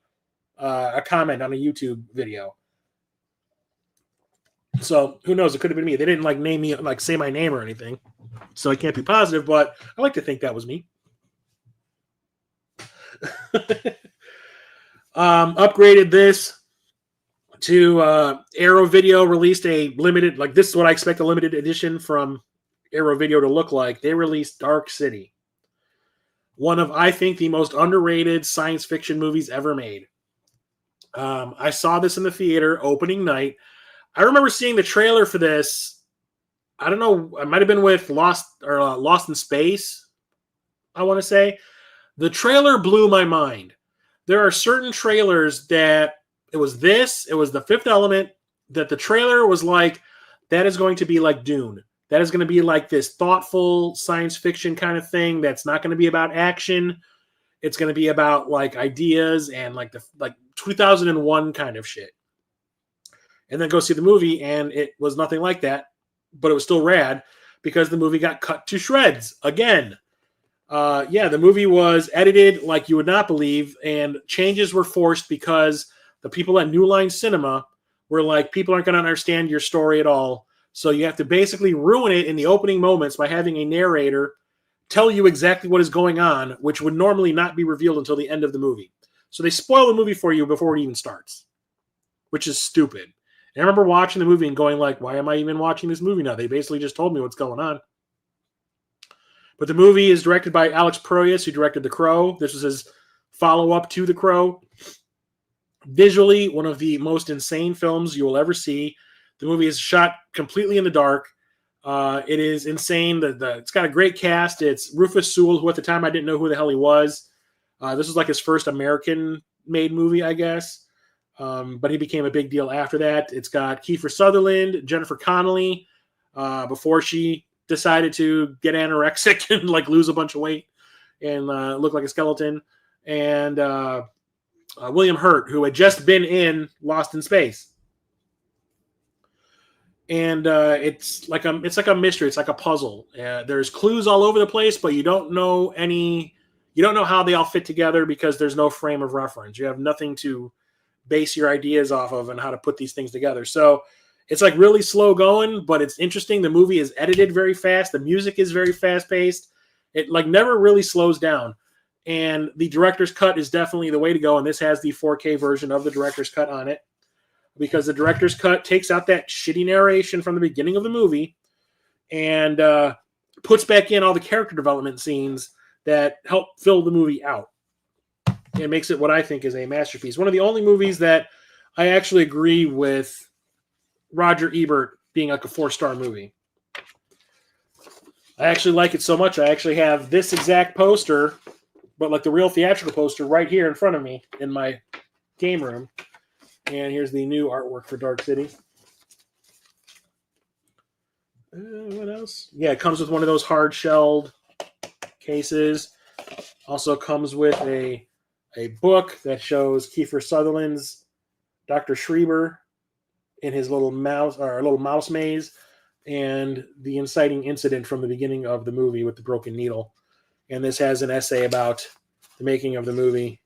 comment on a YouTube video. So who knows? It could have been me. They didn't like name me, like say my name or anything, so I can't be positive. But I like to think that was me. Upgraded this to Arrow Video. Released a limited, like this is what I expect a limited edition from Arrow Video to look like. They released Dark City, one of, I think, the most underrated science fiction movies ever made. I saw this in the theater opening night. I remember seeing the trailer for this. I don't know. I might have been with Lost in Space, I want to say. The trailer blew my mind. There are certain trailers that it was The Fifth Element, that the trailer was like, that is going to be like Dune. That is going to be like this thoughtful science fiction kind of thing that's not going to be about action. It's going to be about like ideas and like 2001 kind of shit. And then go see the movie, and it was nothing like that, but it was still rad because the movie got cut to shreds again. The movie was edited like you would not believe, and changes were forced because the people at New Line Cinema were like, people aren't going to understand your story at all, so you have to basically ruin it in the opening moments by having a narrator tell you exactly what is going on, which would normally not be revealed until the end of the movie. So they spoil the movie for you before it even starts, which is stupid. And I remember watching the movie and going like, why am I even watching this movie now? They basically just told me what's going on. But the movie is directed by Alex Proyas, who directed The Crow. This was his follow-up to The Crow. Visually, one of the most insane films you will ever see. The movie is shot completely in the dark. It is insane. It's got a great cast. It's Rufus Sewell, who at the time I didn't know who the hell he was. This was like his first American-made movie, I guess. But he became a big deal after that. It's got Kiefer Sutherland, Jennifer Connelly, before she decided to get anorexic and like lose a bunch of weight and look like a skeleton, and William Hurt, who had just been in Lost in Space. And it's like a mystery. It's like a puzzle. There's clues all over the place, but you don't know how they all fit together because there's no frame of reference. You have nothing to base your ideas off of and how to put these things together. So it's like really slow going, but it's interesting. The movie is edited very fast. The music is very fast paced. It like never really slows down. And the director's cut is definitely the way to go. And this has the 4K version of the director's cut on it, because the director's cut takes out that shitty narration from the beginning of the movie and puts back in all the character development scenes that help fill the movie out. It makes it what I think is a masterpiece. One of the only movies that I actually agree with Roger Ebert being like a 4-star movie. I actually like it so much, I actually have this exact poster, but like the real theatrical poster right here in front of me in my game room. And here's the new artwork for Dark City. What else? Yeah, it comes with one of those hard-shelled cases. Also comes with a book that shows Kiefer Sutherland's Dr. Schreiber in his little mouse maze, and the inciting incident from the beginning of the movie with the broken needle. And this has an essay about the making of the movie.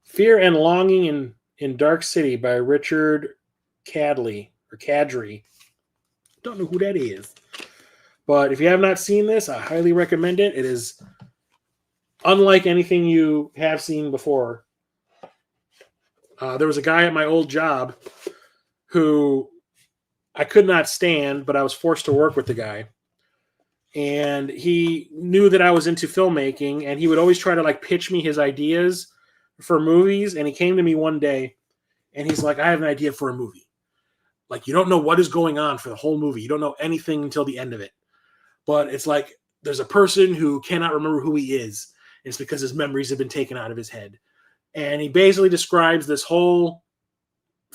Fear and Longing in Dark City by Richard Cadley, or Kadri. Don't know who that is. But if you have not seen this, I highly recommend it. It is unlike anything you have seen before. There was a guy at my old job who I could not stand, but I was forced to work with the guy. And he knew that I was into filmmaking, and he would always try to like pitch me his ideas for movies. And he came to me one day And he's like, I have an idea for a movie. Like, you don't know what is going on for the whole movie. You don't know anything until the end of it. But it's like there's a person who cannot remember who he is. And it's because his memories have been taken out of his head. And he basically describes this whole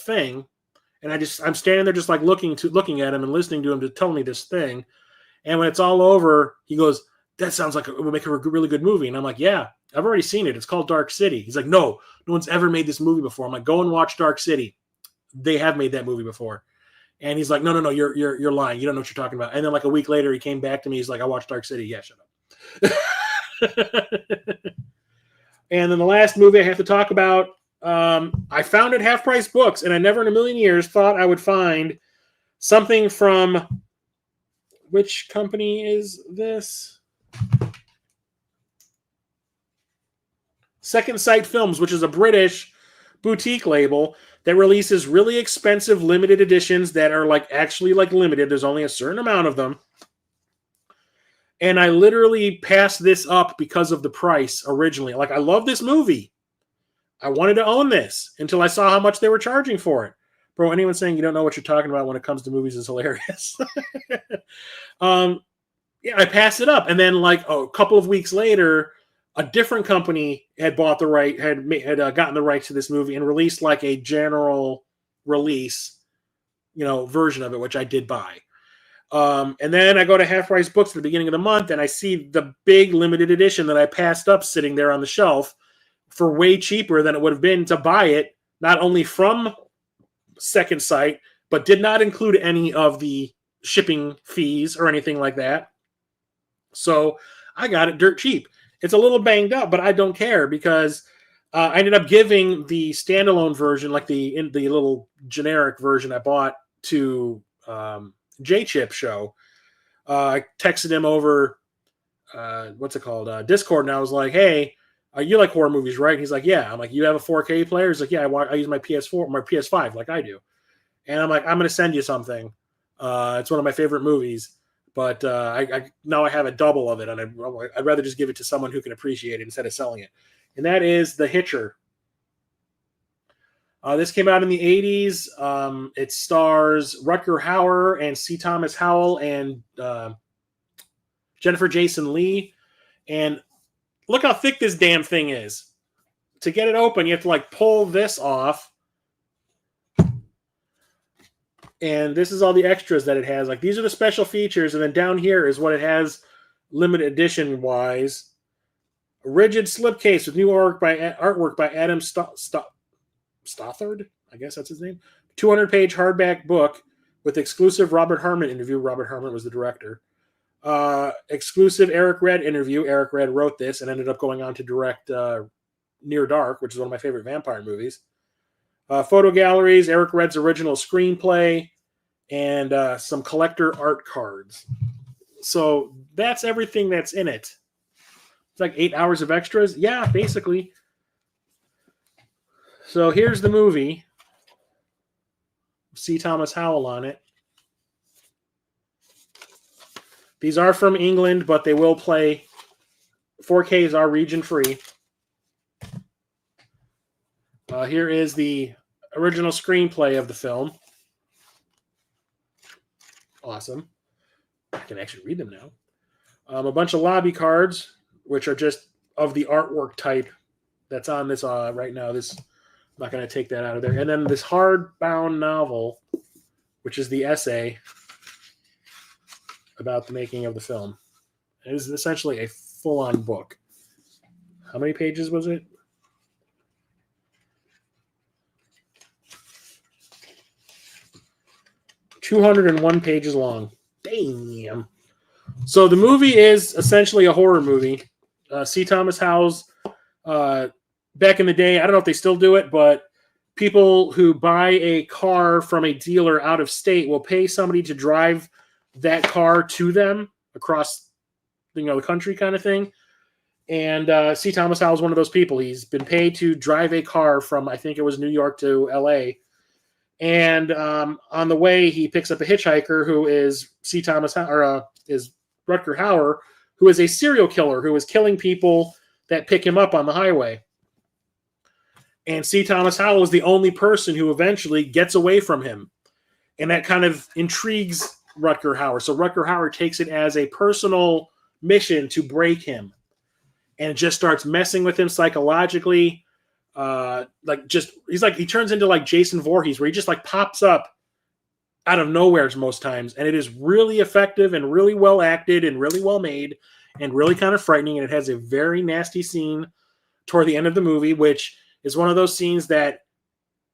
thing. And I'm standing there just like looking at him and listening to him to tell me this thing. And when it's all over, he goes, that sounds like it would make a really good movie. And I'm like, yeah, I've already seen it. It's called Dark City. He's like, no one's ever made this movie before. I'm like, go and watch Dark City. They have made that movie before. And he's like, no, you're lying. You don't know what you're talking about. And then like a week later, he came back to me. He's like, I watched Dark City. Yeah, shut up. And then the last movie I have to talk about, I found at Half Price Books, and I never in a million years thought I would find something from, which company is this? Second Sight Films, which is a British boutique label that releases really expensive limited editions that are like actually like limited. There's only a certain amount of them. And I literally passed this up because of the price originally. Like, I love this movie. I wanted to own this until I saw how much they were charging for it. Bro, anyone saying you don't know what you're talking about when it comes to movies is hilarious. Yeah, I passed it up. And then like a couple of weeks later, a different company had bought the right, had gotten the rights to this movie and released like a general release, version of it, which I did buy. And then I go to Half Price Books at the beginning of the month, and I see the big limited edition that I passed up sitting there on the shelf for way cheaper than it would have been to buy it, not only from Second Sight, but did not include any of the shipping fees or anything like that. So I got it dirt cheap. It's a little banged up, but I don't care because I ended up giving the standalone version, like the little generic version I bought to J-Chip show. I texted him over, Discord, and I was like, hey, you like horror movies, right? And he's like, yeah. I'm like, you have a 4K player? He's like, yeah, I use my PS4, my PS5 like I do. And I'm like, I'm going to send you something. It's one of my favorite movies. But I now I have a double of it, and I'd rather just give it to someone who can appreciate it instead of selling it. And that is The Hitcher. This came out in the 80s. It stars Rutger Hauer and C. Thomas Howell and Jennifer Jason Leigh. And look how thick this damn thing is. To get it open, you have to like pull this off. And this is all the extras that it has. Like, these are the special features. And then down here is what it has limited edition wise. A rigid slipcase with new artwork by Adam Stothard. I guess that's his name. 200-page hardback book with exclusive Robert Harmon interview. Robert Harmon was the director. Exclusive Eric Red interview. Eric Red wrote this and ended up going on to direct Near Dark, which is one of my favorite vampire movies. Photo galleries, Eric Red's original screenplay, and some collector art cards. So that's everything that's in it. It's like 8 hours of extras. Yeah, basically. So here's the movie. C. Thomas Howell on it. These are from England, but they will play. 4Ks are region free. Here is the original screenplay of the film. Awesome. I can actually read them now. A bunch of lobby cards, which are just of the artwork type that's on this right now. I'm not going to take that out of there. And then this hardbound novel, which is the essay about the making of the film. It is essentially a full-on book. How many pages was it? .201 pages long. Damn. So the movie is essentially a horror movie. C. Thomas Howell's back in the day, I don't know if they still do it, but people who buy a car from a dealer out of state will pay somebody to drive that car to them across the country kind of thing. And C. Thomas Howell is one of those people. He's been paid to drive a car from, I think it was New York to L.A., and on the way, he picks up a hitchhiker who is C. Thomas is Rutger Hauer, who is a serial killer who is killing people that pick him up on the highway. And C. Thomas Howell is the only person who eventually gets away from him. And that kind of intrigues Rutger Hauer. So Rutger Hauer takes it as a personal mission to break him. And just starts messing with him psychologically. He turns into like Jason Voorhees, where he just like pops up out of nowhere most times. And it is really effective and really well acted and really well made and really kind of frightening. And it has a very nasty scene toward the end of the movie, which is one of those scenes that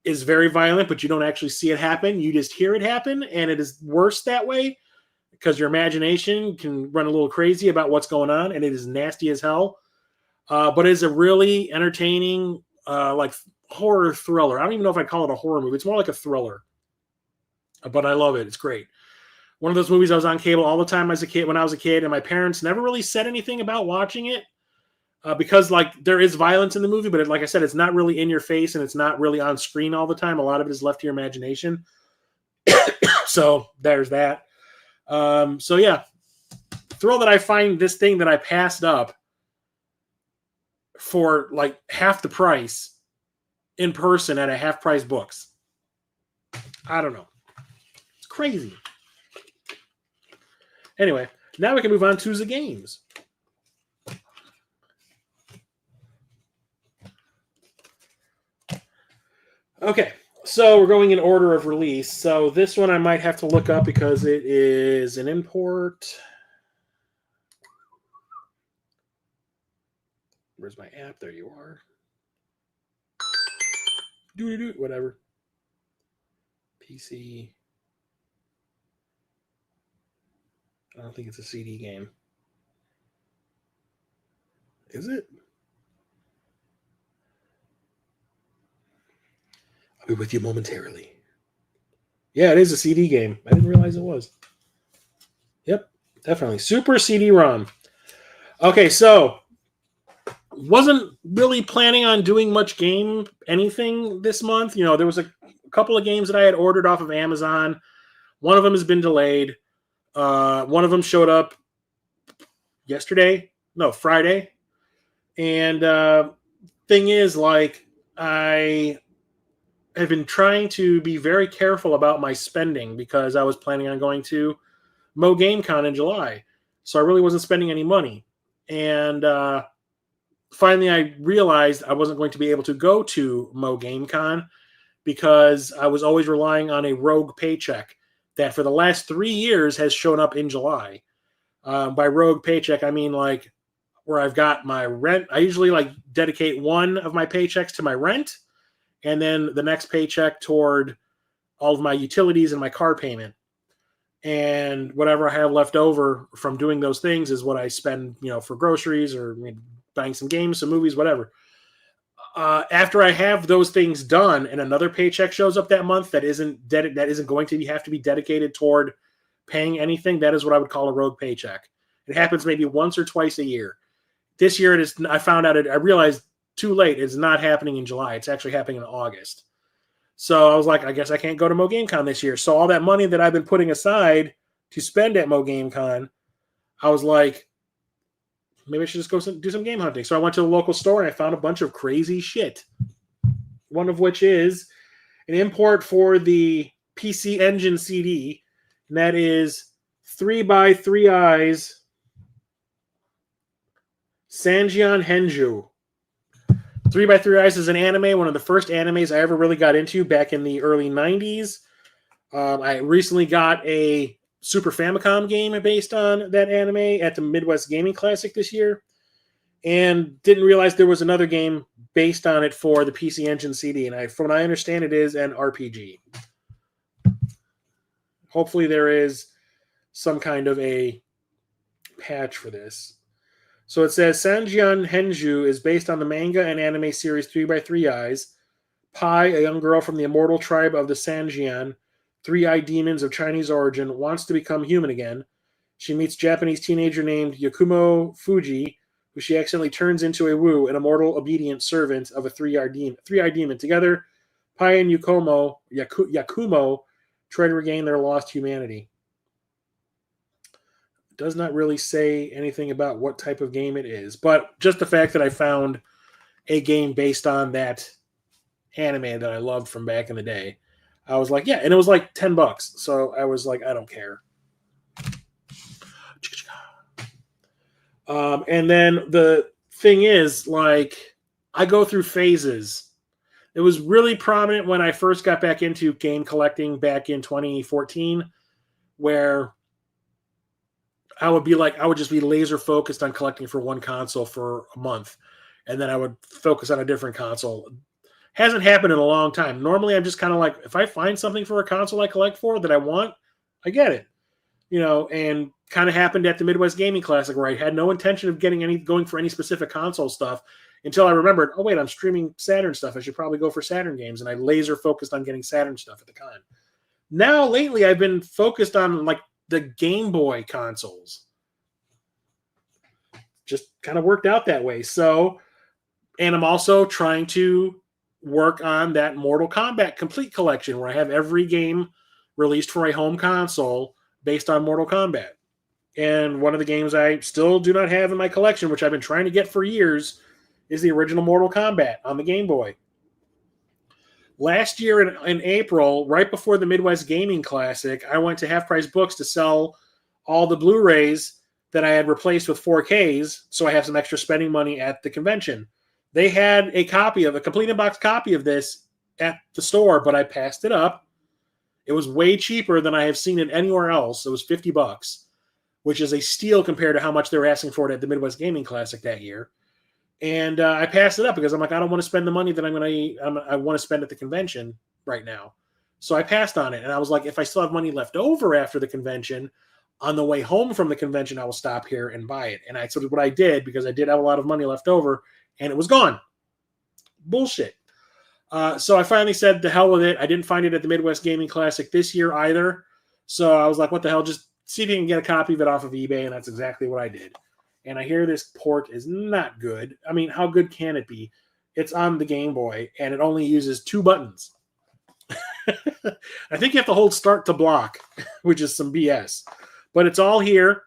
is very violent, but you don't actually see it happen. You just hear it happen, and it is worse that way because your imagination can run a little crazy about what's going on, and it is nasty as hell. But it is a really entertaining, like horror thriller. I don't even know if I'd call it a horror movie. It's more like a thriller, but I love it. It's great. One of those movies I was on cable all the time as a kid when I was a kid, and my parents never really said anything about watching it. Because like there is violence in the movie, but like I said, it's not really in your face and it's not really on screen all the time. A lot of it is left to your imagination. So there's that. So yeah, thrilled that I find this thing that I passed up for like half the price in person at a half price books. I don't know. It's crazy. Anyway, now we can move on to the games. Okay, so we're going in order of release. So this one I might have to look up because it is an import. Where's my app? There you are. Whatever. PC. I don't think it's a CD game. Is it? I'll be with you momentarily. Yeah, it is a CD game. I didn't realize it was. Yep, definitely. Super CD-ROM. Okay, so wasn't really planning on doing much anything this month. You know, there was a couple of games that I had ordered off of Amazon. One of them has been delayed. One of them showed up Friday. And thing is, like, I have been trying to be very careful about my spending because I was planning on going to Mo GameCon in July. So I really wasn't spending any money. And finally, I realized I wasn't going to be able to go to Mo GameCon because I was always relying on a rogue paycheck that for the last 3 years has shown up in July. By rogue paycheck, I mean like where I've got my rent. I usually like dedicate one of my paychecks to my rent and then the next paycheck toward all of my utilities and my car payment. And whatever I have left over from doing those things is what I spend, for groceries or buying some games, some movies, whatever. After I have those things done and another paycheck shows up that month that isn't going to have to be dedicated toward paying anything, that is what I would call a rogue paycheck. It happens maybe once or twice a year. This year, I realized too late, it's not happening in July. It's actually happening in August. So I was like, I guess I can't go to Mo GameCon this year. So all that money that I've been putting aside to spend at Mo GameCon, I was like, maybe I should just go do some game hunting. So I went to the local store and I found a bunch of crazy shit. One of which is an import for the PC Engine CD, and that is 3x3 Eyes Sanjian Henju. 3x3 Eyes is an anime, one of the first animes I ever really got into back in the early 90s. I recently got a Super Famicom game based on that anime at the Midwest Gaming Classic this year, and didn't realize there was another game based on it for the PC Engine CD, and from what I understand, it is an RPG. Hopefully there is some kind of a patch for this. So it says Sanjian Henju is based on the manga and anime series 3x3 Eyes. Pai, a young girl from the immortal tribe of the Sanjian, three-eyed demons of Chinese origin, wants to become human again. She meets Japanese teenager named Yakumo Fuji, who she accidentally turns into a Wu, an immortal obedient servant of a three-eyed demon. Together, Pai and Yakumo try to regain their lost humanity. Does not really say anything about what type of game it is, but just the fact that I found a game based on that anime that I loved from back in the day. I was like, yeah, and it was like $10. So I was like, I don't care. And then the thing is, like, I go through phases. It was really prominent when I first got back into game collecting back in 2014, where I would just be laser focused on collecting for one console for a month, and then I would focus on a different console. Hasn't happened in a long time. Normally, I'm just kind of like, if I find something for a console I collect for that I want, I get it. And kind of happened at the Midwest Gaming Classic, where I had no intention of going for any specific console stuff until I remembered, oh wait, I'm streaming Saturn stuff. I should probably go for Saturn games, and I laser focused on getting Saturn stuff at the con. Now lately, I've been focused on like the Game Boy consoles. Just kind of worked out that way. So, and I'm also trying to work on that Mortal Kombat Complete Collection, where I have every game released for a home console based on Mortal Kombat. And one of the games I still do not have in my collection, which I've been trying to get for years, is the original Mortal Kombat on the Game Boy. Last year in April, right before the Midwest Gaming Classic, I went to Half Price Books to sell all the Blu-rays that I had replaced with 4Ks, so I have some extra spending money at the convention. They had a complete in-box copy of this at the store, but I passed it up. It was way cheaper than I have seen it anywhere else. It was $50, which is a steal compared to how much they were asking for it at the Midwest Gaming Classic that year. And I passed it up because I'm like, I don't want to spend the money that I want to spend at the convention right now. So I passed on it. And I was like, if I still have money left over after the convention, on the way home from the convention, I will stop here and buy it. And that's what I did, because I did have a lot of money left over, and it was gone. Bullshit. So I finally said, the hell with it. I didn't find it at the Midwest Gaming Classic this year either. So I was like, what the hell? Just see if you can get a copy of it off of eBay. And that's exactly what I did. And I hear this port is not good. I mean, how good can it be? It's on the Game Boy, and it only uses 2 buttons. I think you have to hold start to block, which is some BS. But it's all here.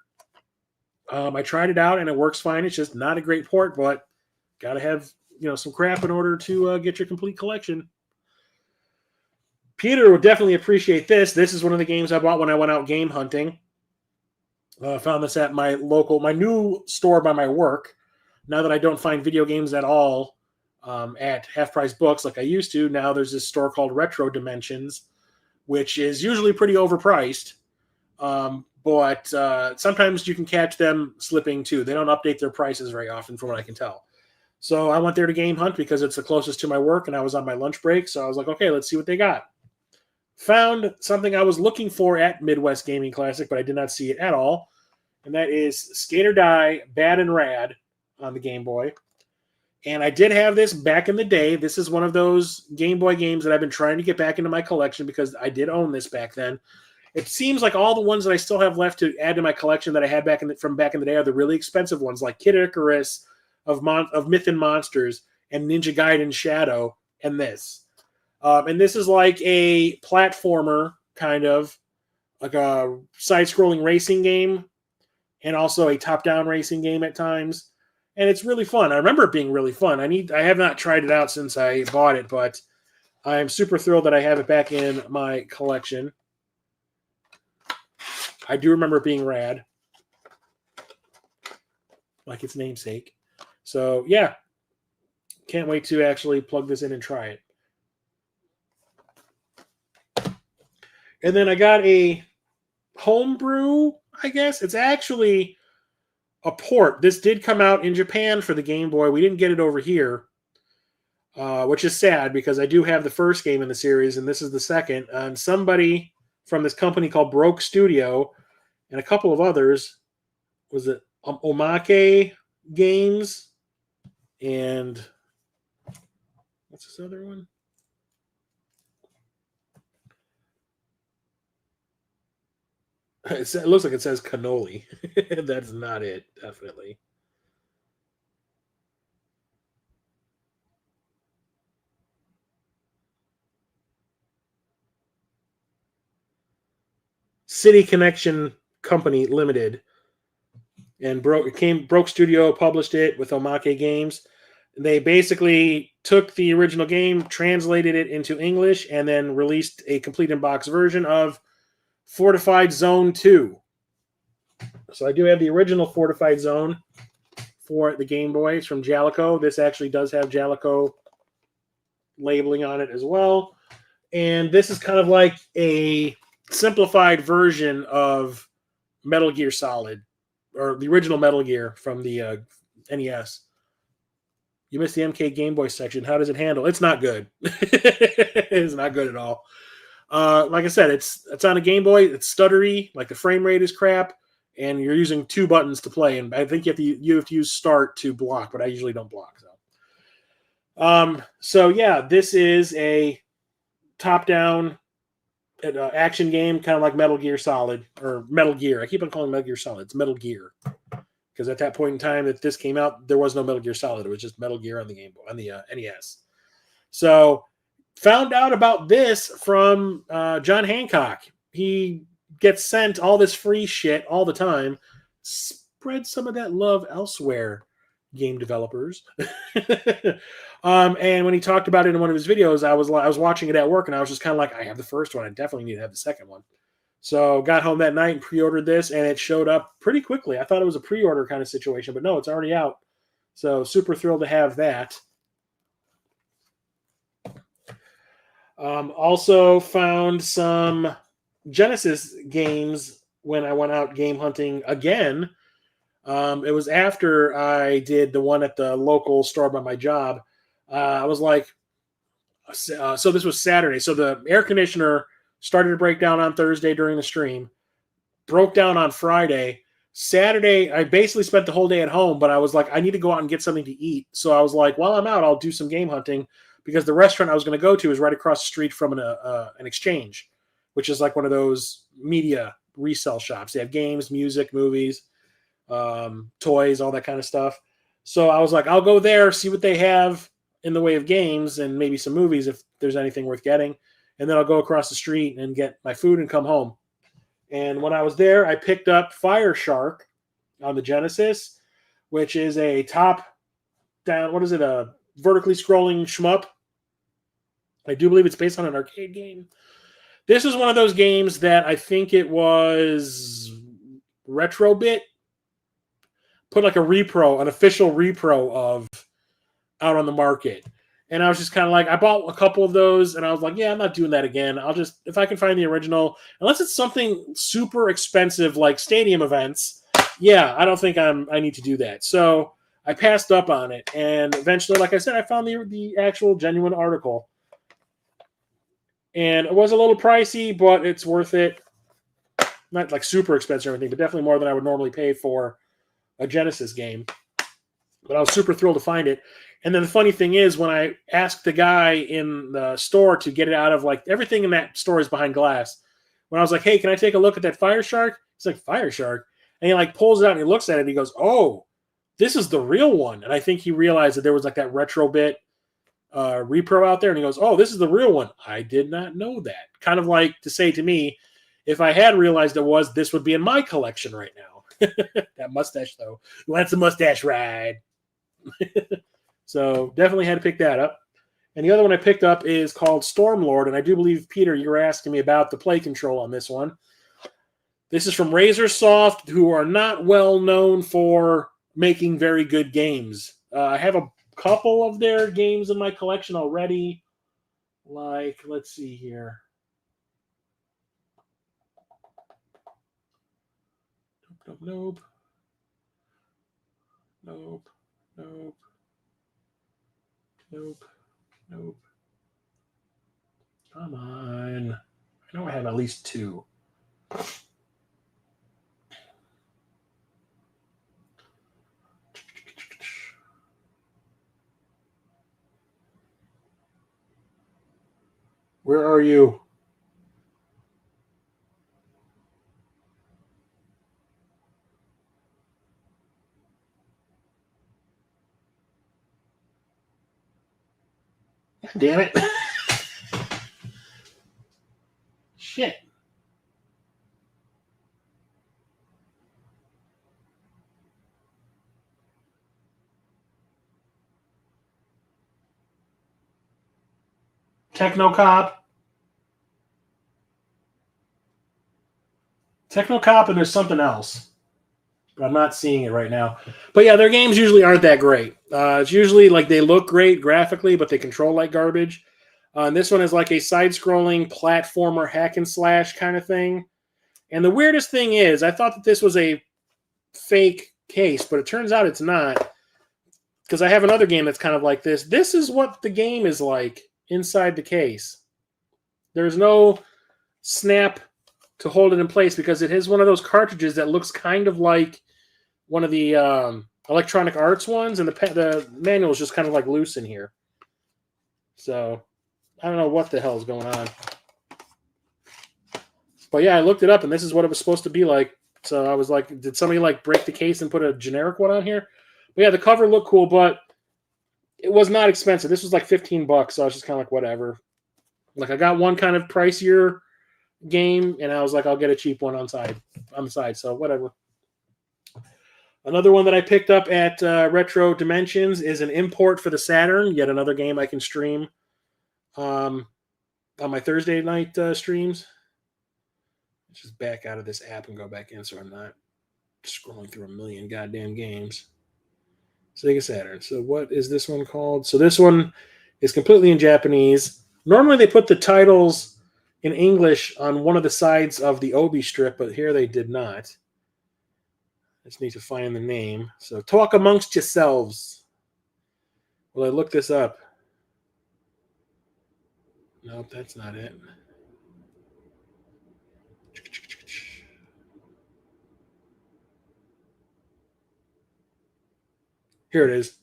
I tried it out, and it works fine. It's just not a great port, but got to have some crap in order to get your complete collection. Peter would definitely appreciate this. This is one of the games I bought when I went out game hunting. I found this at my new store by my work. Now that I don't find video games at all at half-price books like I used to, now there's this store called Retro Dimensions, which is usually pretty overpriced. But sometimes you can catch them slipping too. They don't update their prices very often, from what I can tell. So I went there to game hunt because it's the closest to my work, and I was on my lunch break. So I was like, okay, let's see what they got. Found something I was looking for at Midwest Gaming Classic, but I did not see it at all. And that is Skate or Die, Bad and Rad on the Game Boy. And I did have this back in the day. This is one of those Game Boy games that I've been trying to get back into my collection because I did own this back then. It seems like all the ones that I still have left to add to my collection that I had from back in the day are the really expensive ones, like Kid Icarus of Myth and Monsters and Ninja Gaiden Shadow, and this. And this is like a platformer, kind of like a side-scrolling racing game, and also a top-down racing game at times. And it's really fun. I remember it being really fun. I have not tried it out since I bought it, but I'm super thrilled that I have it back in my collection. I do remember it being rad, like its namesake. So, yeah. Can't wait to actually plug this in and try it. And then I got a homebrew, I guess. It's actually a port. This did come out in Japan for the Game Boy. We didn't get it over here, which is sad because I do have the first game in the series, and this is the second. And somebody from this company called Broke Studio and a couple of others, was it Omake Games? And what's this other one? It looks like it says cannoli. That's not it, definitely. City Connection Company Limited. And Broke Studio published it with Omake Games. They basically took the original game, translated it into English, and then released a complete in-box version of Fortified Zone 2. So I do have the original Fortified Zone for the Game Boy. It's from Jalico. This actually does have Jalico labeling on it as well. And this is kind of like a simplified version of Metal Gear Solid, or the original Metal Gear from the NES. You missed the MK Game Boy section. How does it handle? It's not good. It's not good at all. Like I said, it's on a Game Boy. It's stuttery. Like the frame rate is crap, and you're using 2 buttons to play. And I think you have to use Start to block, but I usually don't block. So yeah, this is a top-down action game, kind of like Metal Gear Solid or Metal Gear. I keep on calling Metal Gear Solid. It's Metal Gear because at that point in time that this came out, there was no Metal Gear Solid. It was just Metal Gear on the Game Boy, on the NES. So found out about this from John Hancock. He gets sent all this free shit all the time. Spread some of that love elsewhere, game developers. And when he talked about it in one of his videos, I was watching it at work, and I was just kind of like, I have the first one. I definitely need to have the second one. So got home that night and pre-ordered this, and it showed up pretty quickly. I thought it was a pre-order kind of situation, but no, it's already out. So super thrilled to have that. Also found some Genesis games when I went out game hunting again. It was after I did the one at the local store by my job. I was like, so this was Saturday. So the air conditioner started to break down on Thursday during the stream, broke down on Friday. Saturday, I basically spent the whole day at home, but I was like, I need to go out and get something to eat. So I was like, while I'm out, I'll do some game hunting because the restaurant I was going to go to is right across the street from an exchange, which is like one of those media resale shops. They have games, music, movies, toys, all that kind of stuff. So I was like, I'll go there, see what they have in the way of games and maybe some movies if there's anything worth getting. And then I'll go across the street and get my food and come home. And when I was there, I picked up Fire Shark on the Genesis, which is a top-down, what is it, a vertically scrolling shmup. I do believe it's based on an arcade game. This is one of those games that I think it was Retrobit put like an official repro of out on the market. And I was just kind of like, I bought a couple of those and I was like, yeah, I'm not doing that again. I'll just, if I can find the original, unless it's something super expensive like stadium events, yeah, I don't think I need to do that. So I passed up on it. And eventually, like I said, I found the actual genuine article. And it was a little pricey, but it's worth it. Not like super expensive or anything, but definitely more than I would normally pay for a Genesis game. But I was super thrilled to find it. And then the funny thing is, when I asked the guy in the store to get it out of, like, everything in that store is behind glass. When I was like, hey, can I take a look at that Fire Shark? He's like, Fire Shark? And he, like, pulls it out and he looks at it and he goes, oh, this is the real one. And I think he realized that there was, like, that Retrobit repro out there. And he goes, oh, this is the real one. I did not know that. Kind of like to say to me, if I had realized it was, this would be in my collection right now. That mustache, though. Who wants the mustache ride? So definitely had to pick that up. And the other one I picked up is called Stormlord. And I do believe, Peter, you were asking me about the play control on this one. This is from Razorsoft, who are not well known for making very good games. I have a couple of their games in my collection already. Like, let's see here. Nope. Nope. Nope. Nope. Nope. Come on. I know I have at least 2. Where are you? Damn it. Shit. Technocop. Technocop, and there's something else. But I'm not seeing it right now. But yeah, their games usually aren't that great. It's usually like they look great graphically, but they control like garbage. And this one is like a side-scrolling platformer hack and slash kind of thing. And the weirdest thing is, I thought that this was a fake case, but it turns out it's not. Because I have another game that's kind of like this. This is what the game is like inside the case. There's no snap to hold it in place because it is one of those cartridges that looks kind of like one of the Electronic Arts ones, and the manual is just kind of like loose in here. So I don't know what the hell is going on. But yeah, I looked it up, and this is what it was supposed to be like. So I was like, did somebody like break the case and put a generic one on here? But yeah, the cover looked cool, but it was not expensive. This was like $15, so I was just kind of like, whatever. Like I got one kind of pricier game, and I was like, I'll get a cheap one on the side. So whatever. Another one that I picked up at Retro Dimensions is an import for the Saturn. Yet another game I can stream on my Thursday night streams. Let's just back out of this app and go back in so I'm not scrolling through a million goddamn games. Sega Saturn. So what is this one called? So this one is completely in Japanese. Normally they put the titles in English on one of the sides of the Obi strip, but here they did not. I just need to find the name. So talk amongst yourselves. Will I look this up? Nope, that's not it. Here it is.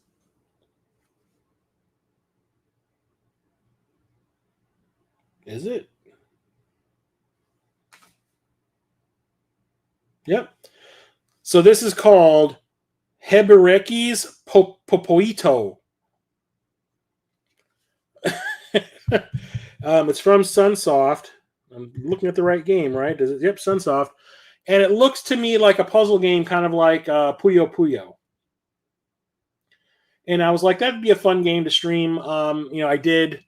Is it? Yep. So this is called Hebereki's Popoito. It's from Sunsoft. I'm looking at the right game, right? Does it? Yep, Sunsoft. And it looks to me like a puzzle game, kind of like Puyo Puyo. And I was like, that'd be a fun game to stream. I did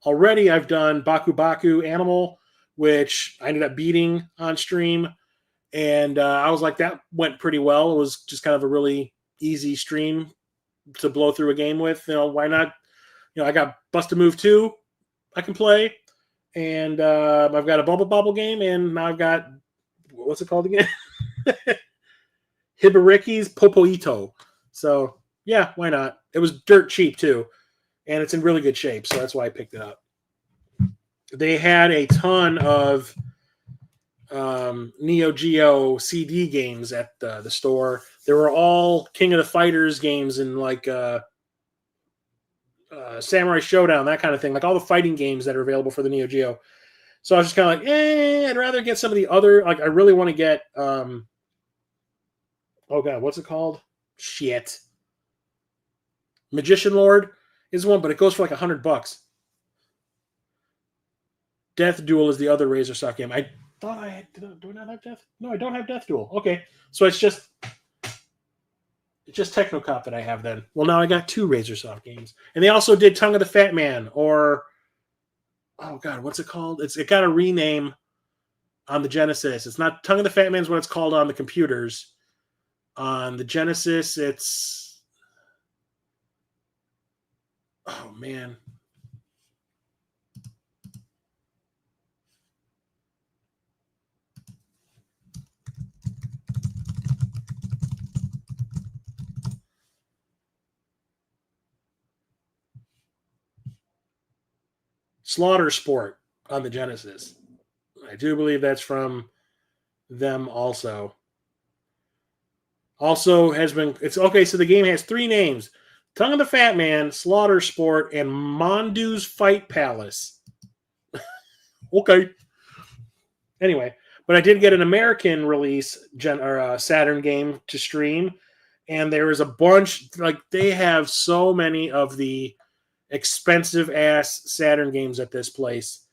already. I've done Baku Baku Animal, which I ended up beating on stream. And I was like, that went pretty well. It was just kind of a really easy stream to blow through a game with. Why not? I got Bust a Move 2 I can play. And I've got a Bubble Bobble game. And now I've got, what's it called again? Hibariki's Popoito. So, yeah, why not? It was dirt cheap, too. And it's in really good shape. So that's why I picked it up. They had a ton of Neo Geo CD games at the store. They were all King of the Fighters games and like Samurai Showdown, that kind of thing, like all the fighting games that are available for the Neo Geo. So I was just kind of like, I'd rather get some of the other, like I really want to get oh god, what's it called? Shit. Magician Lord is one, but it goes for like $100. Death Duel is the other Razorsoft game. I thought I had, do I not have Death? No, I don't have Death Duel. Okay, so it's just Technocop that I have then. Well, now I got 2 Razorsoft games, and they also did Tongue of the Fat Man, or oh god, what's it called? It got a rename on the Genesis. It's not Tongue of the Fat Man is what it's called on the computers. On the Genesis, it's oh man. Slaughter Sport on the Genesis. I do believe that's from them also. Also has been, it's okay, so the game has 3 names. Tongue of the Fat Man, Slaughter Sport, and Mondu's Fight Palace. Okay. Anyway, but I did get an American release Saturn game to stream, and there is a bunch, like they have so many of the expensive ass Saturn games at this place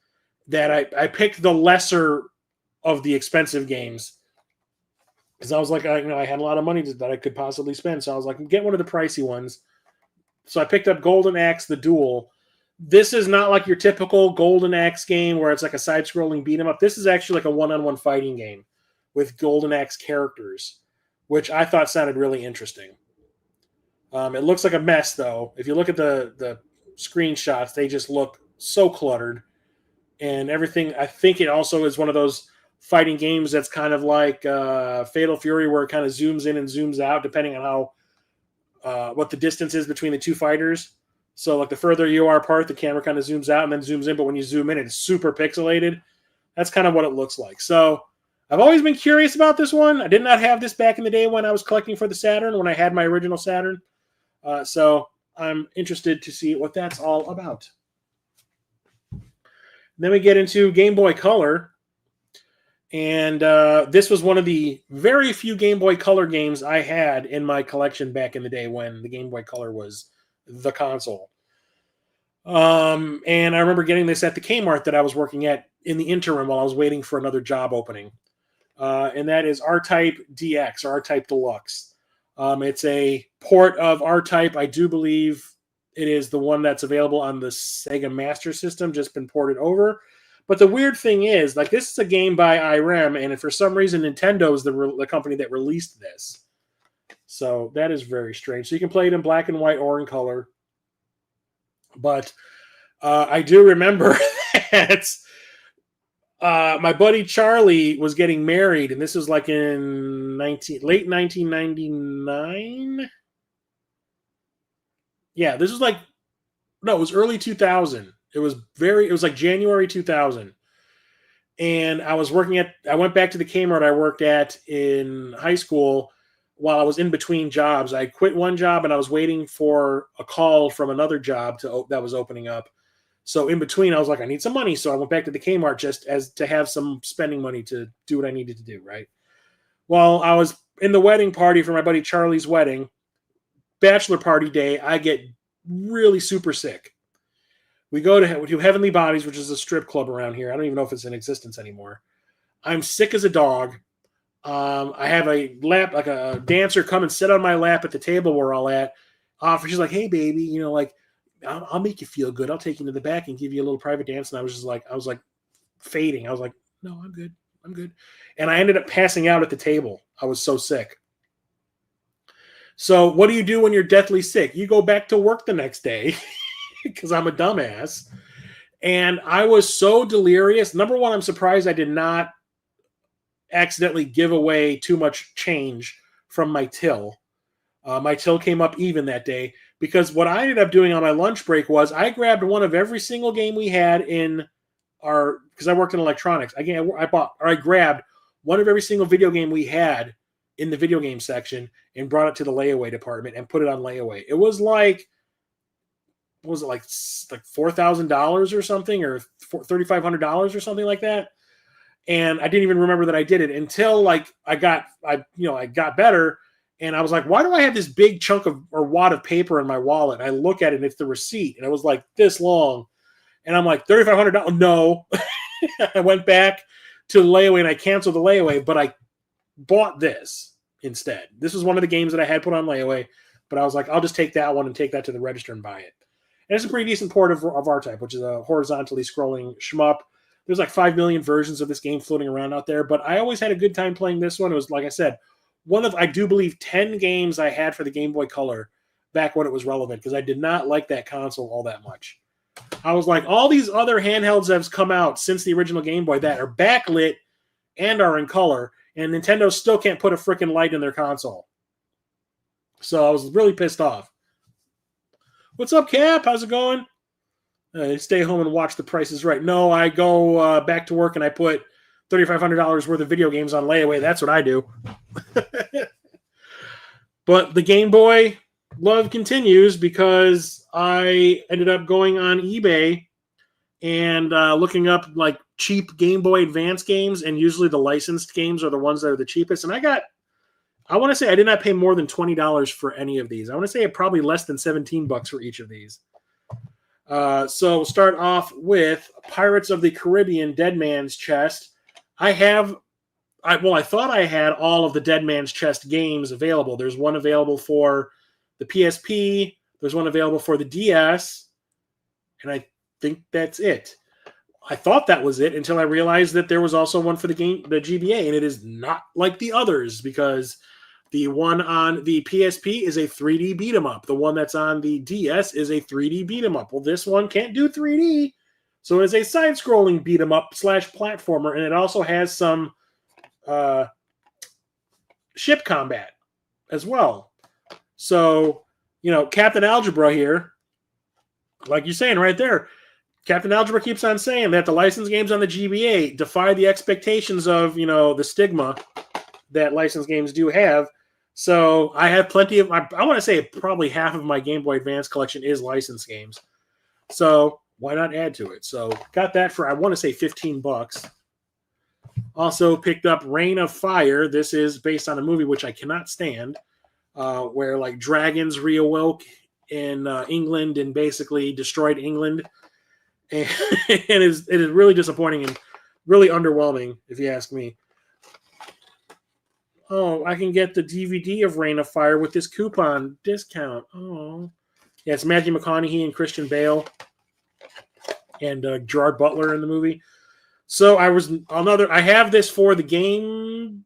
that I picked the lesser of the expensive games because I was like, I had a lot of money that I could possibly spend, so I was like, get one of the pricey ones. So I picked up Golden Axe, the Duel, This is not like your typical Golden Axe game where it's like a side-scrolling beat 'em up. This is actually like a one-on-one fighting game with Golden Axe characters, which I thought sounded really interesting. It looks like a mess, though. If you look at the screenshots, they just look so cluttered. And everything, I think it also is one of those fighting games that's kind of like Fatal Fury, where it kind of zooms in and zooms out, depending on how what the distance is between the two fighters. So, like, the further you are apart, the camera kind of zooms out and then zooms in. But when you zoom in, it's super pixelated. That's kind of what it looks like. So, I've always been curious about this one. I did not have this back in the day when I was collecting for the Saturn, when I had my original Saturn. So, I'm interested to see what that's all about. Then we get into Game Boy Color. And this was one of the very few Game Boy Color games I had in my collection back in the day when the Game Boy Color was the console. And I remember getting this at the Kmart that I was working at in the interim while I was waiting for another job opening. And that is R-Type DX, or R-Type Deluxe. It's a port of R-Type. I do believe it is the one that's available on the Sega Master System, just been ported over. But the weird thing is, like, this is a game by IREM, and for some reason, Nintendo is the company that released this. So that is very strange. So you can play it in black and white or in color. But I do remember that my buddy Charlie was getting married, and this was like in late 1999. Yeah, this was like, no, it was early 2000. It was like January 2000. And I went back to the Kmart I worked at in high school while I was in between jobs. I quit one job and I was waiting for a call from another job that was opening up. So in between, I was like, I need some money. So I went back to the Kmart just as to have some spending money to do what I needed to do, right? While I was in the wedding party for my buddy Charlie's wedding, bachelor party day, I get really super sick. We go to Heavenly Bodies, which is a strip club around here. I don't even know if it's in existence anymore. I'm sick as a dog. I have a dancer come and sit on my lap at the table we're all at. She's like, "Hey, baby, I'll make you feel good. I'll take you to the back and give you a little private dance." And I was like fading. I was like, "No, I'm good. I'm good." And I ended up passing out at the table. I was so sick. So what do you do when you're deathly sick? You go back to work the next day because I'm a dumbass. And I was so delirious. Number one, I'm surprised I did not accidentally give away too much change from my till. My till came up even that day because what I ended up doing on my lunch break was I grabbed one of every single game we had in because I worked in electronics. I grabbed one of every single video game we had in the video game section and brought it to the layaway department and put it on layaway. It was like, what was it, like $4,000 or something, or $3,500 or something like that. And I didn't even remember that I did it until I got better. And I was like, why do I have this big chunk or wad of paper in my wallet? And I look at it and it's the receipt. And it was like this long. And I'm like, $3,500? No. I went back to the layaway and I canceled the layaway, but I bought this instead. This was one of the games that I had put on layaway, but I was like, I'll just take that one and take that to the register and buy it. And it's a pretty decent port of R-Type, which is a horizontally scrolling shmup. There's like 5 million versions of this game floating around out there, but I always had a good time playing this one. It was, like I said, one of, I do believe, 10 games I had for the Game Boy Color back when it was relevant, because I did not like that console all that much. I was like, all these other handhelds that have come out since the original Game Boy that are backlit and are in color, and Nintendo still can't put a freaking light in their console. So I was really pissed off. What's up, Cap? How's it going? Stay home and watch The Price is Right. No, I go back to work and I put $3,500 worth of video games on layaway. That's what I do. But the Game Boy love continues because I ended up going on eBay and looking up like cheap Game Boy Advance games, and usually the licensed games are the ones that are the cheapest. And I want to say I did not pay more than $20 for any of these. I want to say probably less than $17 for each of these. So we'll start off with Pirates of the Caribbean Dead Man's Chest. I thought I had all of the Dead Man's Chest games available. There's one available for the PSP. There's one available for the DS. And I think that's it. I thought that was it until I realized that there was also one for the GBA, and it is not like the others because the one on the PSP is a 3D beat 'em up. The one that's on the DS is a 3D beat 'em up. Well, this one can't do 3D, so it is a side-scrolling beat 'em up / platformer, and it also has some ship combat as well. So, Captain Algebra here, like you're saying right there, Captain Algebra keeps on saying that the licensed games on the GBA defy the expectations of, the stigma that licensed games do have. So I have plenty of, I want to say probably half of my Game Boy Advance collection is licensed games. So why not add to it? So got that for, I want to say $15. Also picked up Reign of Fire. This is based on a movie which I cannot stand, where like dragons reawoke in England and basically destroyed England. And it is really disappointing and really underwhelming, if you ask me. Oh, I can get the DVD of Reign of Fire with this coupon discount. Oh, yeah, it's Matthew McConaughey and Christian Bale and Gerard Butler in the movie. So I have this for the Game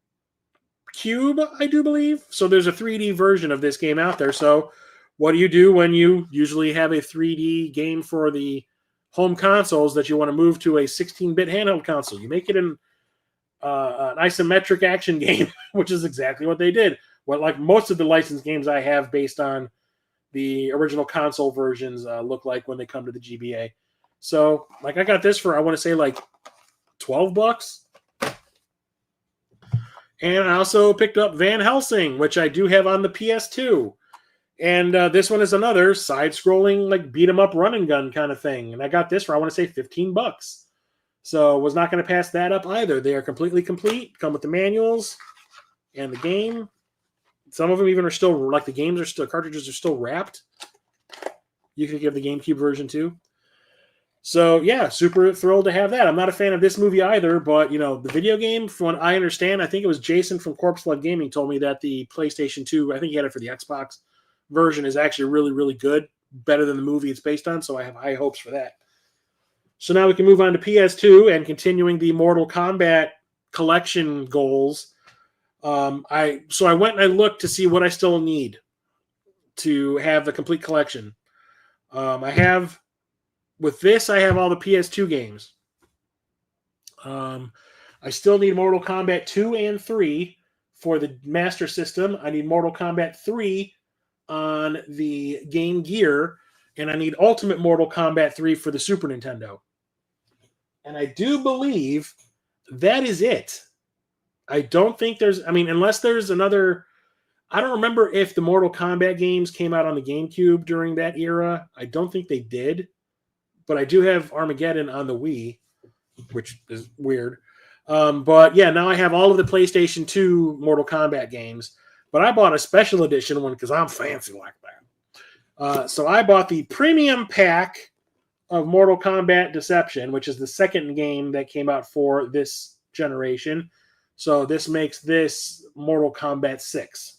Cube, I do believe. So there's a 3D version of this game out there. So what do you do when you usually have a 3D game for the home consoles that you want to move to a 16-bit handheld console? You make it an isometric action game, which is exactly what they did. What like most of the licensed games I have based on the original console versions look like when they come to the GBA. So like I got this for, I want to say like $12. And I also picked up Van Helsing, which I do have on the PS2. And this one is another side-scrolling, like beat-em-up run-and-gun kind of thing. And I got this for, I want to say, $15. So was not going to pass that up either. They are completely complete, come with the manuals and the game. Some of them even are still, like the games are still, cartridges are still wrapped. You can give the GameCube version too. So yeah, super thrilled to have that. I'm not a fan of this movie either, but the video game, from what I understand, I think it was Jason from Corpse Flood Gaming told me that the PlayStation 2, I think he had it for the Xbox version, is actually really, really good. Better than the movie it's based on, so I have high hopes for that. So now we can move on to PS2 and continuing the Mortal Kombat collection goals. I went and I looked to see what I still need to have the complete collection. I have all the PS2 games. I still need Mortal Kombat 2 and 3 for the Master System. I need Mortal Kombat 3 on the Game Gear, and I need Ultimate Mortal Kombat 3 for the Super Nintendo. And I do believe that is it. I don't think unless there's another, I don't remember if the Mortal Kombat games came out on the GameCube during that era. I don't think they did, but I do have Armageddon on the Wii, which is weird. But yeah, now I have all of the PlayStation 2 Mortal Kombat games, but I bought a special edition one because I'm fancy like that. So I bought the premium pack of Mortal Kombat Deception, which is the second game that came out for this generation. So this makes this Mortal Kombat 6.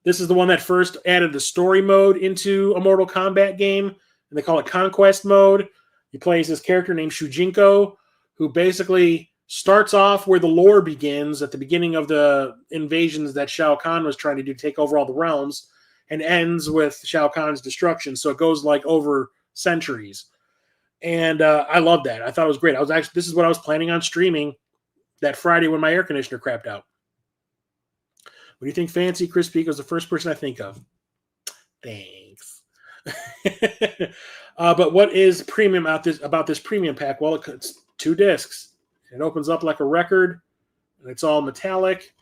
This is the one that first added the story mode into a Mortal Kombat game, and they call it Conquest mode. He plays this character named Shujinko, who basically starts off where the lore begins at the beginning of the invasions that Shao Kahn was trying to do, take over all the realms, and ends with Shao Kahn's destruction. So it goes like over centuries. And I love that. I thought it was great. This is what I was planning on streaming that Friday when my air conditioner crapped out. What do you think, Fancy? Chris Peak was the first person I think of. Thanks. But what is premium about this premium pack? Well, it's 2 discs. It opens up like a record, and it's all metallic.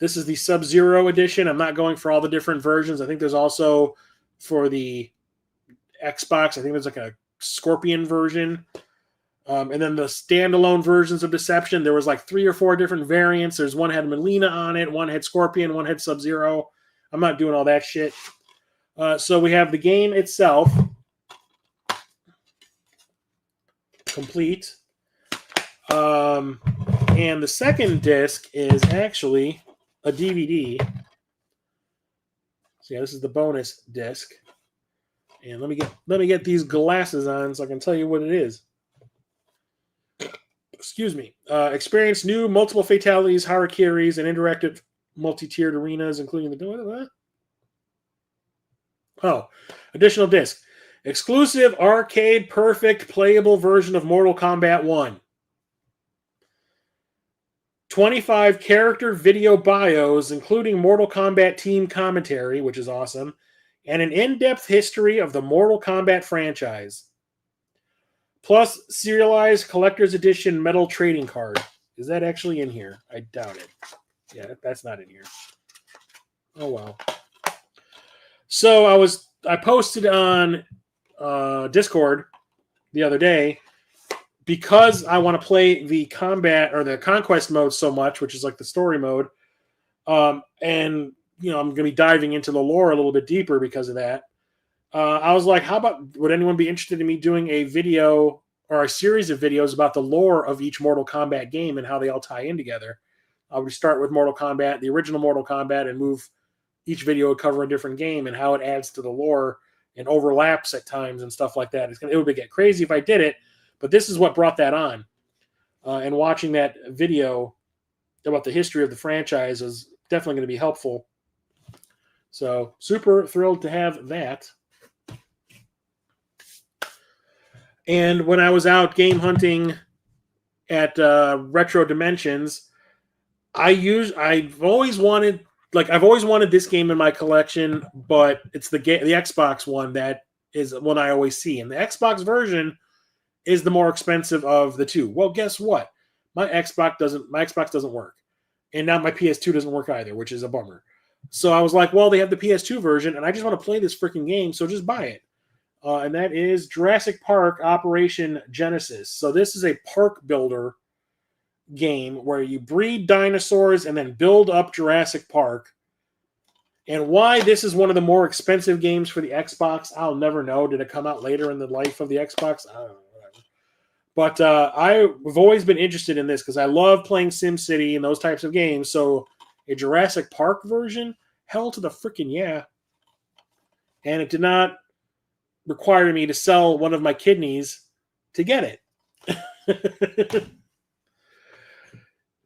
This is the Sub-Zero edition. I'm not going for all the different versions. I think there's also for the Xbox, I think there's like a Scorpion version. And then the standalone versions of Deception, there was like 3 or 4 different variants. There's one had Melina on it, one had Scorpion, one had Sub-Zero. I'm not doing all that shit. So we have the game itself complete. And the second disc is actually a DVD. So yeah, this is the bonus disc. And let me get these glasses on so I can tell you what it is. Excuse me. Experience new multiple fatalities, harakiris, and interactive multi-tiered arenas, including the additional disc. Exclusive arcade perfect playable version of Mortal Kombat 1. 25 character video bios, including Mortal Kombat team commentary, which is awesome, and an in-depth history of the Mortal Kombat franchise. Plus, serialized collector's edition metal trading card. Is that actually in here? I doubt it. Yeah, that's not in here. Oh, well. So I posted on Discord the other day, because I want to play the combat or the conquest mode so much, which is like the story mode. And, I'm going to be diving into the lore a little bit deeper because of that. I was like, how about, would anyone be interested in me doing a video or a series of videos about the lore of each Mortal Kombat game and how they all tie in together? I would start with Mortal Kombat, the original Mortal Kombat, and move each video would cover a different game and how it adds to the lore and overlaps at times and stuff like that. It would get crazy if I did it, but this is what brought that on. And watching that video about the history of the franchise is definitely going to be helpful. So super thrilled to have that. And when I was out game hunting at Retro Dimensions, I've always wanted this game in my collection, but it's the Xbox one that is one I always see. And the Xbox version is the more expensive of the two. Well, guess what? My Xbox doesn't work. And now my PS2 doesn't work either, which is a bummer. So I was like, well, they have the PS2 version, and I just want to play this freaking game, so just buy it. And that is Jurassic Park Operation Genesis. So this is a park builder game where you breed dinosaurs and then build up Jurassic Park. And why this is one of the more expensive games for the Xbox, I'll never know. Did it come out later in the life of the Xbox? I don't know. Whatever. But I've always been interested in this because I love playing SimCity and those types of games. So a Jurassic Park version? Hell to the freaking yeah. And it did not require me to sell one of my kidneys to get it.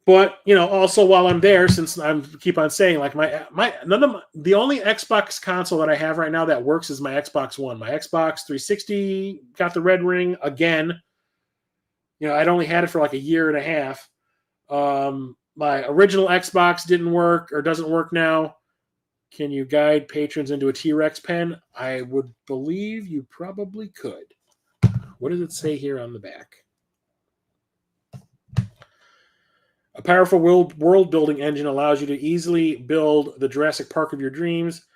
But, also while I'm there, since I keep on saying, like, the only Xbox console that I have right now that works is my Xbox One. My Xbox 360 got the red ring again. I'd only had it for like a year and a half. My original Xbox didn't work or doesn't work now. Can you guide patrons into a T-Rex pen? I would believe you probably could. What does it say here on the back? A powerful world-building engine allows you to easily build the Jurassic Park of your dreams.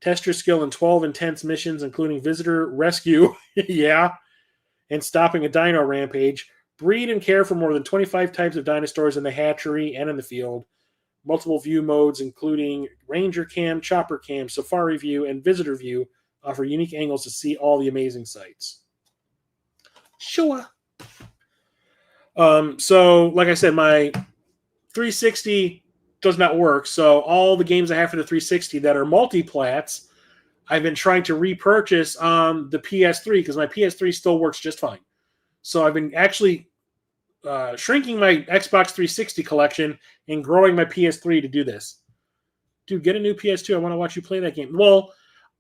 Test your skill in 12 intense missions, including visitor rescue, yeah, and stopping a dino rampage. Breed and care for more than 25 types of dinosaurs in the hatchery and in the field. Multiple view modes, including Ranger Cam, Chopper Cam, Safari View, and Visitor View, offer unique angles to see all the amazing sights. Sure. So, like I said, my 360 does not work. So all the games I have for the 360 that are multi-plats, I've been trying to repurchase on the PS3 because my PS3 still works just fine. So I've been actually shrinking my Xbox 360 collection and growing my PS3 to do this. Dude, get a new PS2. I want to watch you play that game. Well,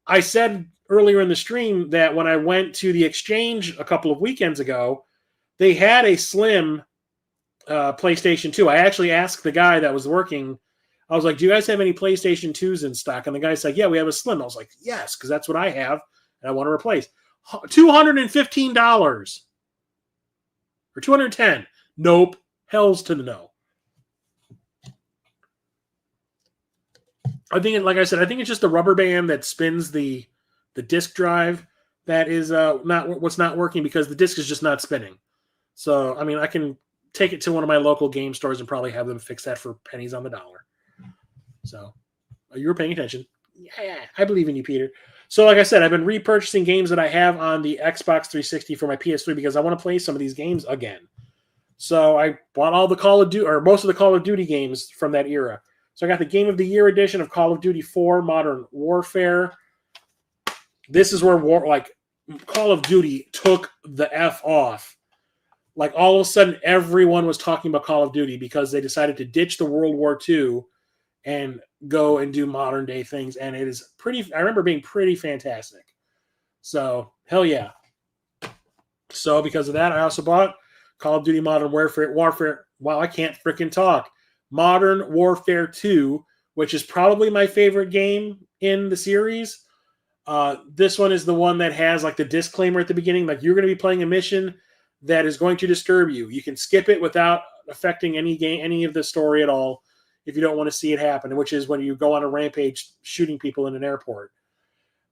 I said earlier in the stream that when I went to the exchange a couple of weekends ago, they had a slim PlayStation 2. I actually asked the guy that was working, I was like, do you guys have any PlayStation 2s in stock? And the guy's like, yeah, we have a slim. I was like, yes, because that's what I have, and I want to replace. $215. Or $210. Nope. Hell's to the no. I think, like I said, I think it's just the rubber band that spins the disk drive that is what's not working because the disk is just not spinning. So, I mean, I can take it to one of my local game stores and probably have them fix that for pennies on the dollar. So, you were paying attention. Yeah, I believe in you, Peter. So, like I said, I've been repurchasing games that I have on the Xbox 360 for my PS3 because I want to play some of these games again. So, I bought all the Call of Duty, or most of the Call of Duty games from that era. So, I got the Game of the Year edition of Call of Duty 4 Modern Warfare. This is where Call of Duty took the F off. Like all of a sudden, everyone was talking about Call of Duty because they decided to ditch the World War II and go and do modern day things. And it is pretty, I remember being pretty fantastic. So, hell yeah. So, because of that, I also bought Call of Duty Modern Warfare. Wow, I can't freaking talk. Modern Warfare 2, which is probably my favorite game in the series. This one is the one that has like the disclaimer at the beginning, like you're going to be playing a mission that is going to disturb you. You can skip it without affecting any of the story at all if you don't want to see it happen, which is when you go on a rampage shooting people in an airport.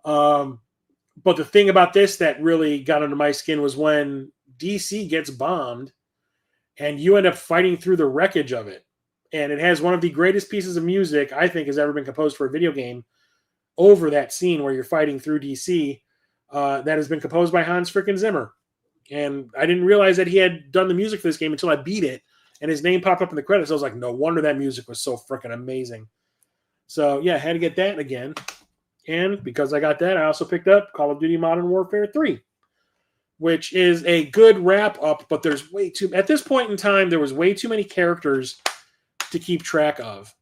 But the thing about this that really got under my skin was when DC gets bombed and you end up fighting through the wreckage of it. And it has one of the greatest pieces of music I think has ever been composed for a video game over that scene where you're fighting through DC that has been composed by Hans freaking Zimmer. And I didn't realize that he had done the music for this game until I beat it. And his name popped up in the credits. I was like, no wonder that music was so freaking amazing. So, yeah, I had to get that again. And because I got that, I also picked up Call of Duty Modern Warfare 3, which is a good wrap-up, but there's way too... At this point in time, there was way too many characters to keep track of.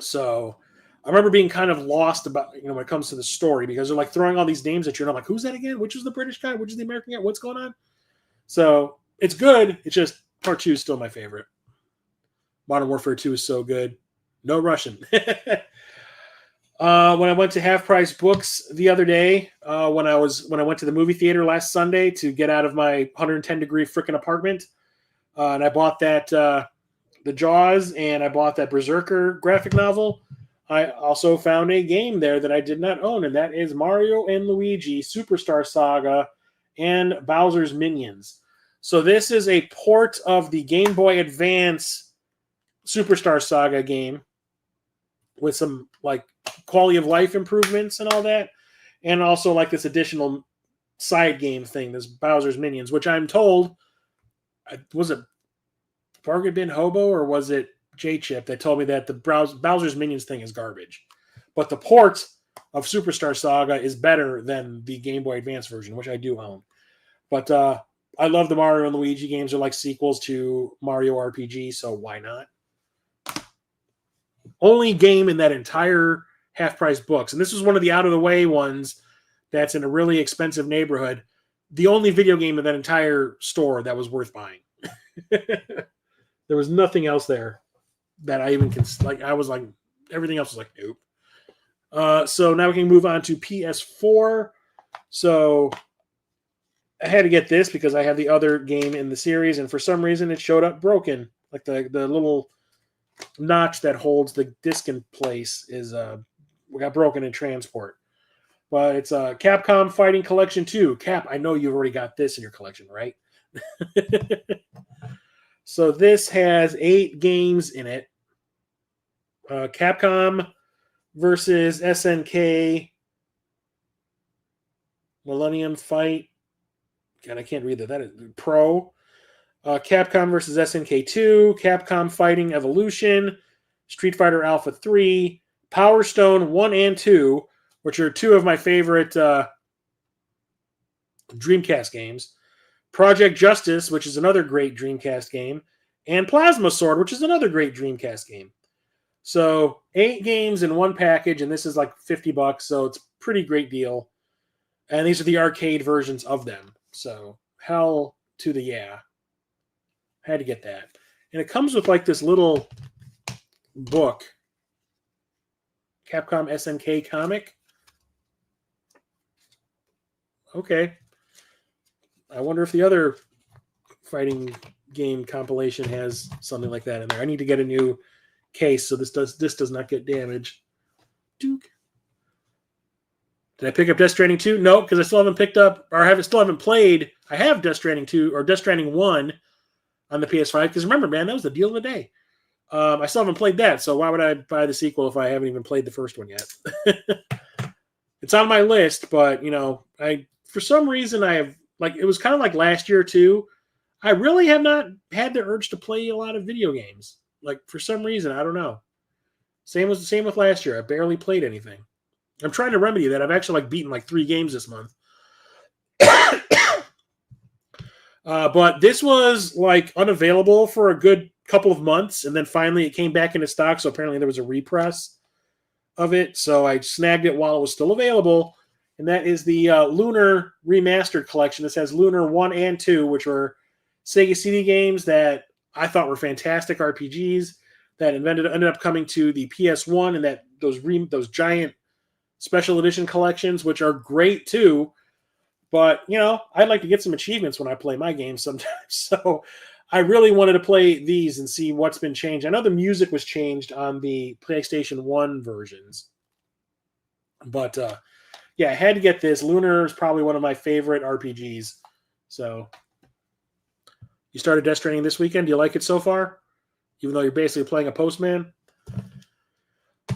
So I remember being kind of lost about, when it comes to the story, because they're like throwing all these names at you, and I'm like, who's that again? Which is the British guy? Which is the American guy? What's going on? So it's good. It's just Part 2 is still my favorite. Modern Warfare 2 is so good. No Russian. When I went to Half Price Books the other day, when I went to the movie theater last Sunday to get out of my 110-degree freaking apartment, and I bought that the Jaws, and I bought that Berserker graphic novel. I also found a game there that I did not own, and that is Mario and Luigi Superstar Saga and Bowser's Minions. So this is a port of the Game Boy Advance Superstar Saga game with some like quality of life improvements and all that, and also like this additional side game thing, this Bowser's Minions, which I'm told, was it Bargain Bin Hobo or was it J-Chip that told me that the Bowser's Minions thing is garbage, but the port of Superstar Saga is better than the Game Boy Advance version, which I do own. But I love the Mario and Luigi games. Are like sequels to Mario RPG, so why not? Only game in that entire Half Price Books, and this was one of the out-of-the-way ones that's in a really expensive neighborhood, the only video game in that entire store that was worth buying. There was nothing else there that I even like. I was like, everything else was like, nope. So now we can move on to PS4. So I had to get this because I have the other game in the series, and for some reason it showed up broken. Like the little notch that holds the disc in place is got broken in transport. But it's Capcom Fighting Collection 2. Cap, I know you've already got this in your collection, right? So this has 8 games in it. Capcom versus SNK Millennium Fight. God, I can't read that. That is Pro. Capcom versus SNK 2. Capcom Fighting Evolution. Street Fighter Alpha 3. Power Stone 1 and 2, which are 2 of my favorite Dreamcast games. Project Justice, which is another great Dreamcast game. And Plasma Sword, which is another great Dreamcast game. So 8 games in one package, and this is like $50, so it's a pretty great deal. And these are the arcade versions of them. So hell to the yeah. Had to get that. And it comes with like this little book. Capcom SNK comic. Okay. I wonder if the other fighting game compilation has something like that in there. I need to get a new case so this does not get damaged. Duke. Did I pick up Death Stranding 2? No, because I still haven't picked up, or still haven't played. I have Death Stranding 2 or Death Stranding 1 on the PS5. Because remember, man, that was the deal of the day. I still haven't played that, so why would I buy the sequel if I haven't even played the first one yet? It's on my list, but for some reason I have, like, it was kind of like last year too. I really have not had the urge to play a lot of video games. Like, for some reason, I don't know. Same with last year. I barely played anything. I'm trying to remedy that. I've actually beaten 3 games this month. But this was unavailable for a good couple of months, and then finally it came back into stock. So apparently there was a repress of it. So I snagged it while it was still available, and that is the Lunar Remastered Collection. This has Lunar 1 and 2, which were Sega CD games that I thought were fantastic RPGs that ended up coming to the PS1, and that those giant special edition collections, which are great too. But, I'd like to get some achievements when I play my games sometimes. So I really wanted to play these and see what's been changed. I know the music was changed on the PlayStation 1 versions. But, I had to get this. Lunar is probably one of my favorite RPGs. So, you started Death Stranding this weekend. Do you like it so far? Even though you're basically playing a postman?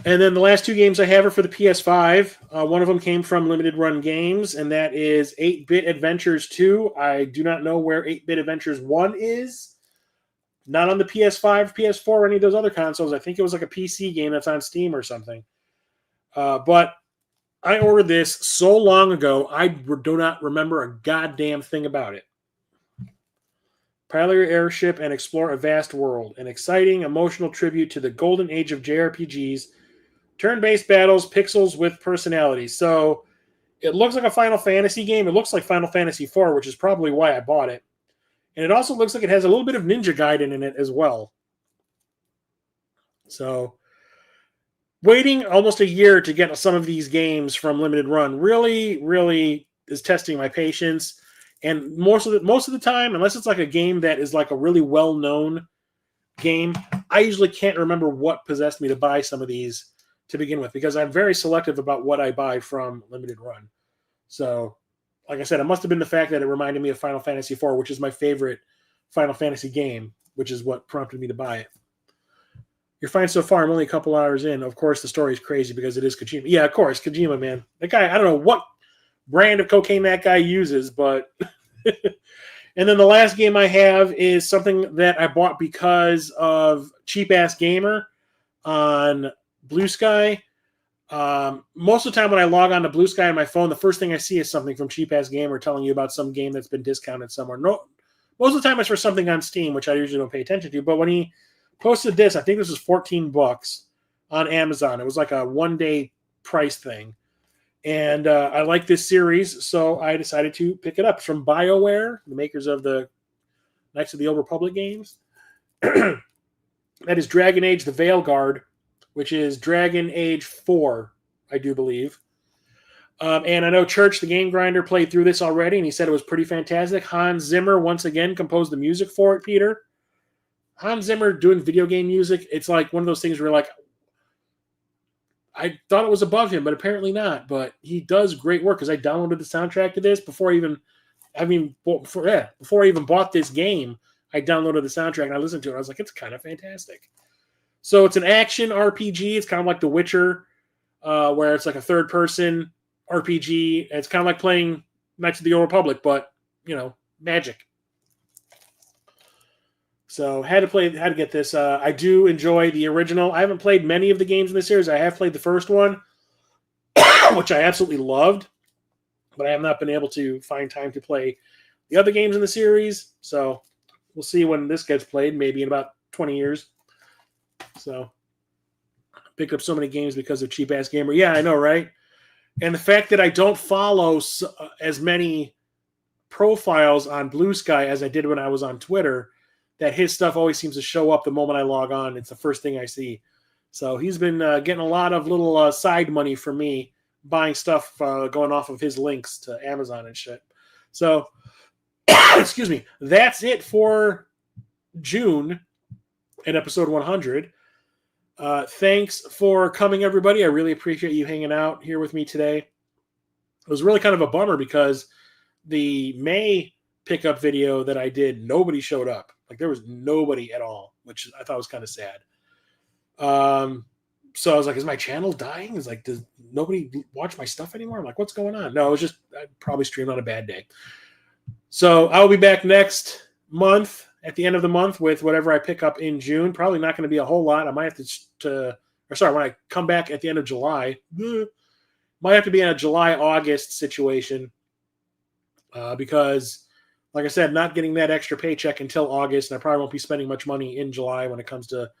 And then the last 2 games I have are for the PS5. One of them came from Limited Run Games, and that is 8-Bit Adventures 2. I do not know where 8-Bit Adventures 1 is. Not on the PS5, PS4, or any of those other consoles. I think it was a PC game that's on Steam or something. But I ordered this so long ago, I do not remember a goddamn thing about it. Pilot your airship and explore a vast world. An exciting, emotional tribute to the golden age of JRPGs. Turn-based battles, pixels with personality. So it looks like a Final Fantasy game. It looks like Final Fantasy IV, which is probably why I bought it. And it also looks like it has a little bit of Ninja Gaiden in it as well. So waiting almost a year to get some of these games from Limited Run really, really is testing my patience. And most of the time, unless it's a game that is a really well-known game, I usually can't remember what possessed me to buy some of these to begin with, because I'm very selective about what I buy from Limited Run. So, like I said, it must have been the fact that it reminded me of Final Fantasy IV, which is my favorite Final Fantasy game, which is what prompted me to buy it. You're fine so far. I'm only a couple hours in. Of course, the story is crazy because it is Kojima. Yeah, of course, Kojima, man. That guy, I don't know what brand of cocaine that guy uses, but... And then the last game I have is something that I bought because of Cheap Ass Gamer on Blue Sky. Most of the time when I log on to Blue Sky on my phone, the first thing I see is something from Cheap Ass Gamer telling you about some game that's been discounted somewhere. No, most of the time it's for something on Steam, which I usually don't pay attention to. But when he posted this, I think this was $14 on Amazon. It was like a one-day price thing. And I like this series, so I decided to pick it up. It's from BioWare, the makers of the Knights of the Old Republic games. That is Dragon Age: The Veilguard, which is Dragon Age 4, I do believe. And I know Church, the game grinder, played through this already, and he said it was pretty fantastic. Hans Zimmer, once again, composed the music for it, Peter. Hans Zimmer doing video game music, it's like one of those things where I thought it was above him, but apparently not. But he does great work, because I downloaded the soundtrack to this before I even bought this game. I downloaded the soundtrack and I listened to it. I was like, it's kind of fantastic. So it's an action RPG. It's kind of like The Witcher, where it's like a third-person RPG. It's kind of like playing Knights of the Old Republic, but, magic. So had to get this. I do enjoy the original. I haven't played many of the games in the series. I have played the first one, which I absolutely loved, but I have not been able to find time to play the other games in the series. So we'll see when this gets played, maybe in about 20 years. So picked up so many games because of Cheap Ass Gamer. Yeah, I know, right? And the fact that I don't follow as many profiles on Blue Sky as I did when I was on Twitter, that his stuff always seems to show up the moment I log on. It's the first thing I see. So he's been getting a lot of little side money for me, buying stuff going off of his links to Amazon and shit. So, excuse me, that's it for June in episode 100. Thanks for coming, everybody. I really appreciate you hanging out here with me today. It was really kind of a bummer because the May pickup video that I did, nobody showed up. There was nobody at all, which I thought was kind of sad. So I was like, is my channel dying? It's like, does nobody watch my stuff anymore? I'm like, what's going on? No, it was just, I probably streamed on a bad day. So I'll be back next month, at the end of the month, with whatever I pick up in June. Probably not going to be a whole lot. I might have when I come back at the end of July, Might have to be in a July-August situation because, like I said, not getting that extra paycheck until August, and I probably won't be spending much money in July when it comes to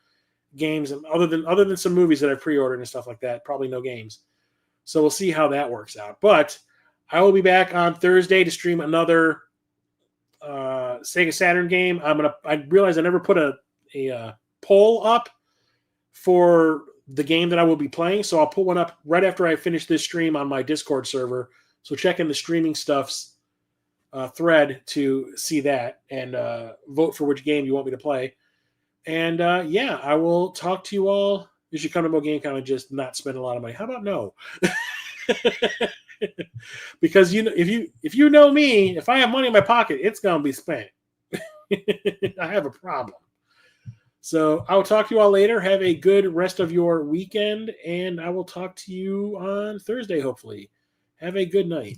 games, and other than some movies that I've pre-ordered and stuff like that. Probably no games. So we'll see how that works out. But I will be back on Thursday to stream another Sega Saturn game. I realize I never put a poll up for the game that I will be playing, so I'll put one up right after I finish this stream on my Discord server. So check in the streaming stuffs thread to see that and vote for which game you want me to play. And yeah, I will talk to you all. You should come to Mo Game Con and just not spend a lot of money. How about no? Because if you know me, if I have money in my pocket, it's gonna be spent. I have a problem. So I will talk to you all later. Have a good rest of your weekend, and I will talk to you on Thursday, hopefully. Have a good night.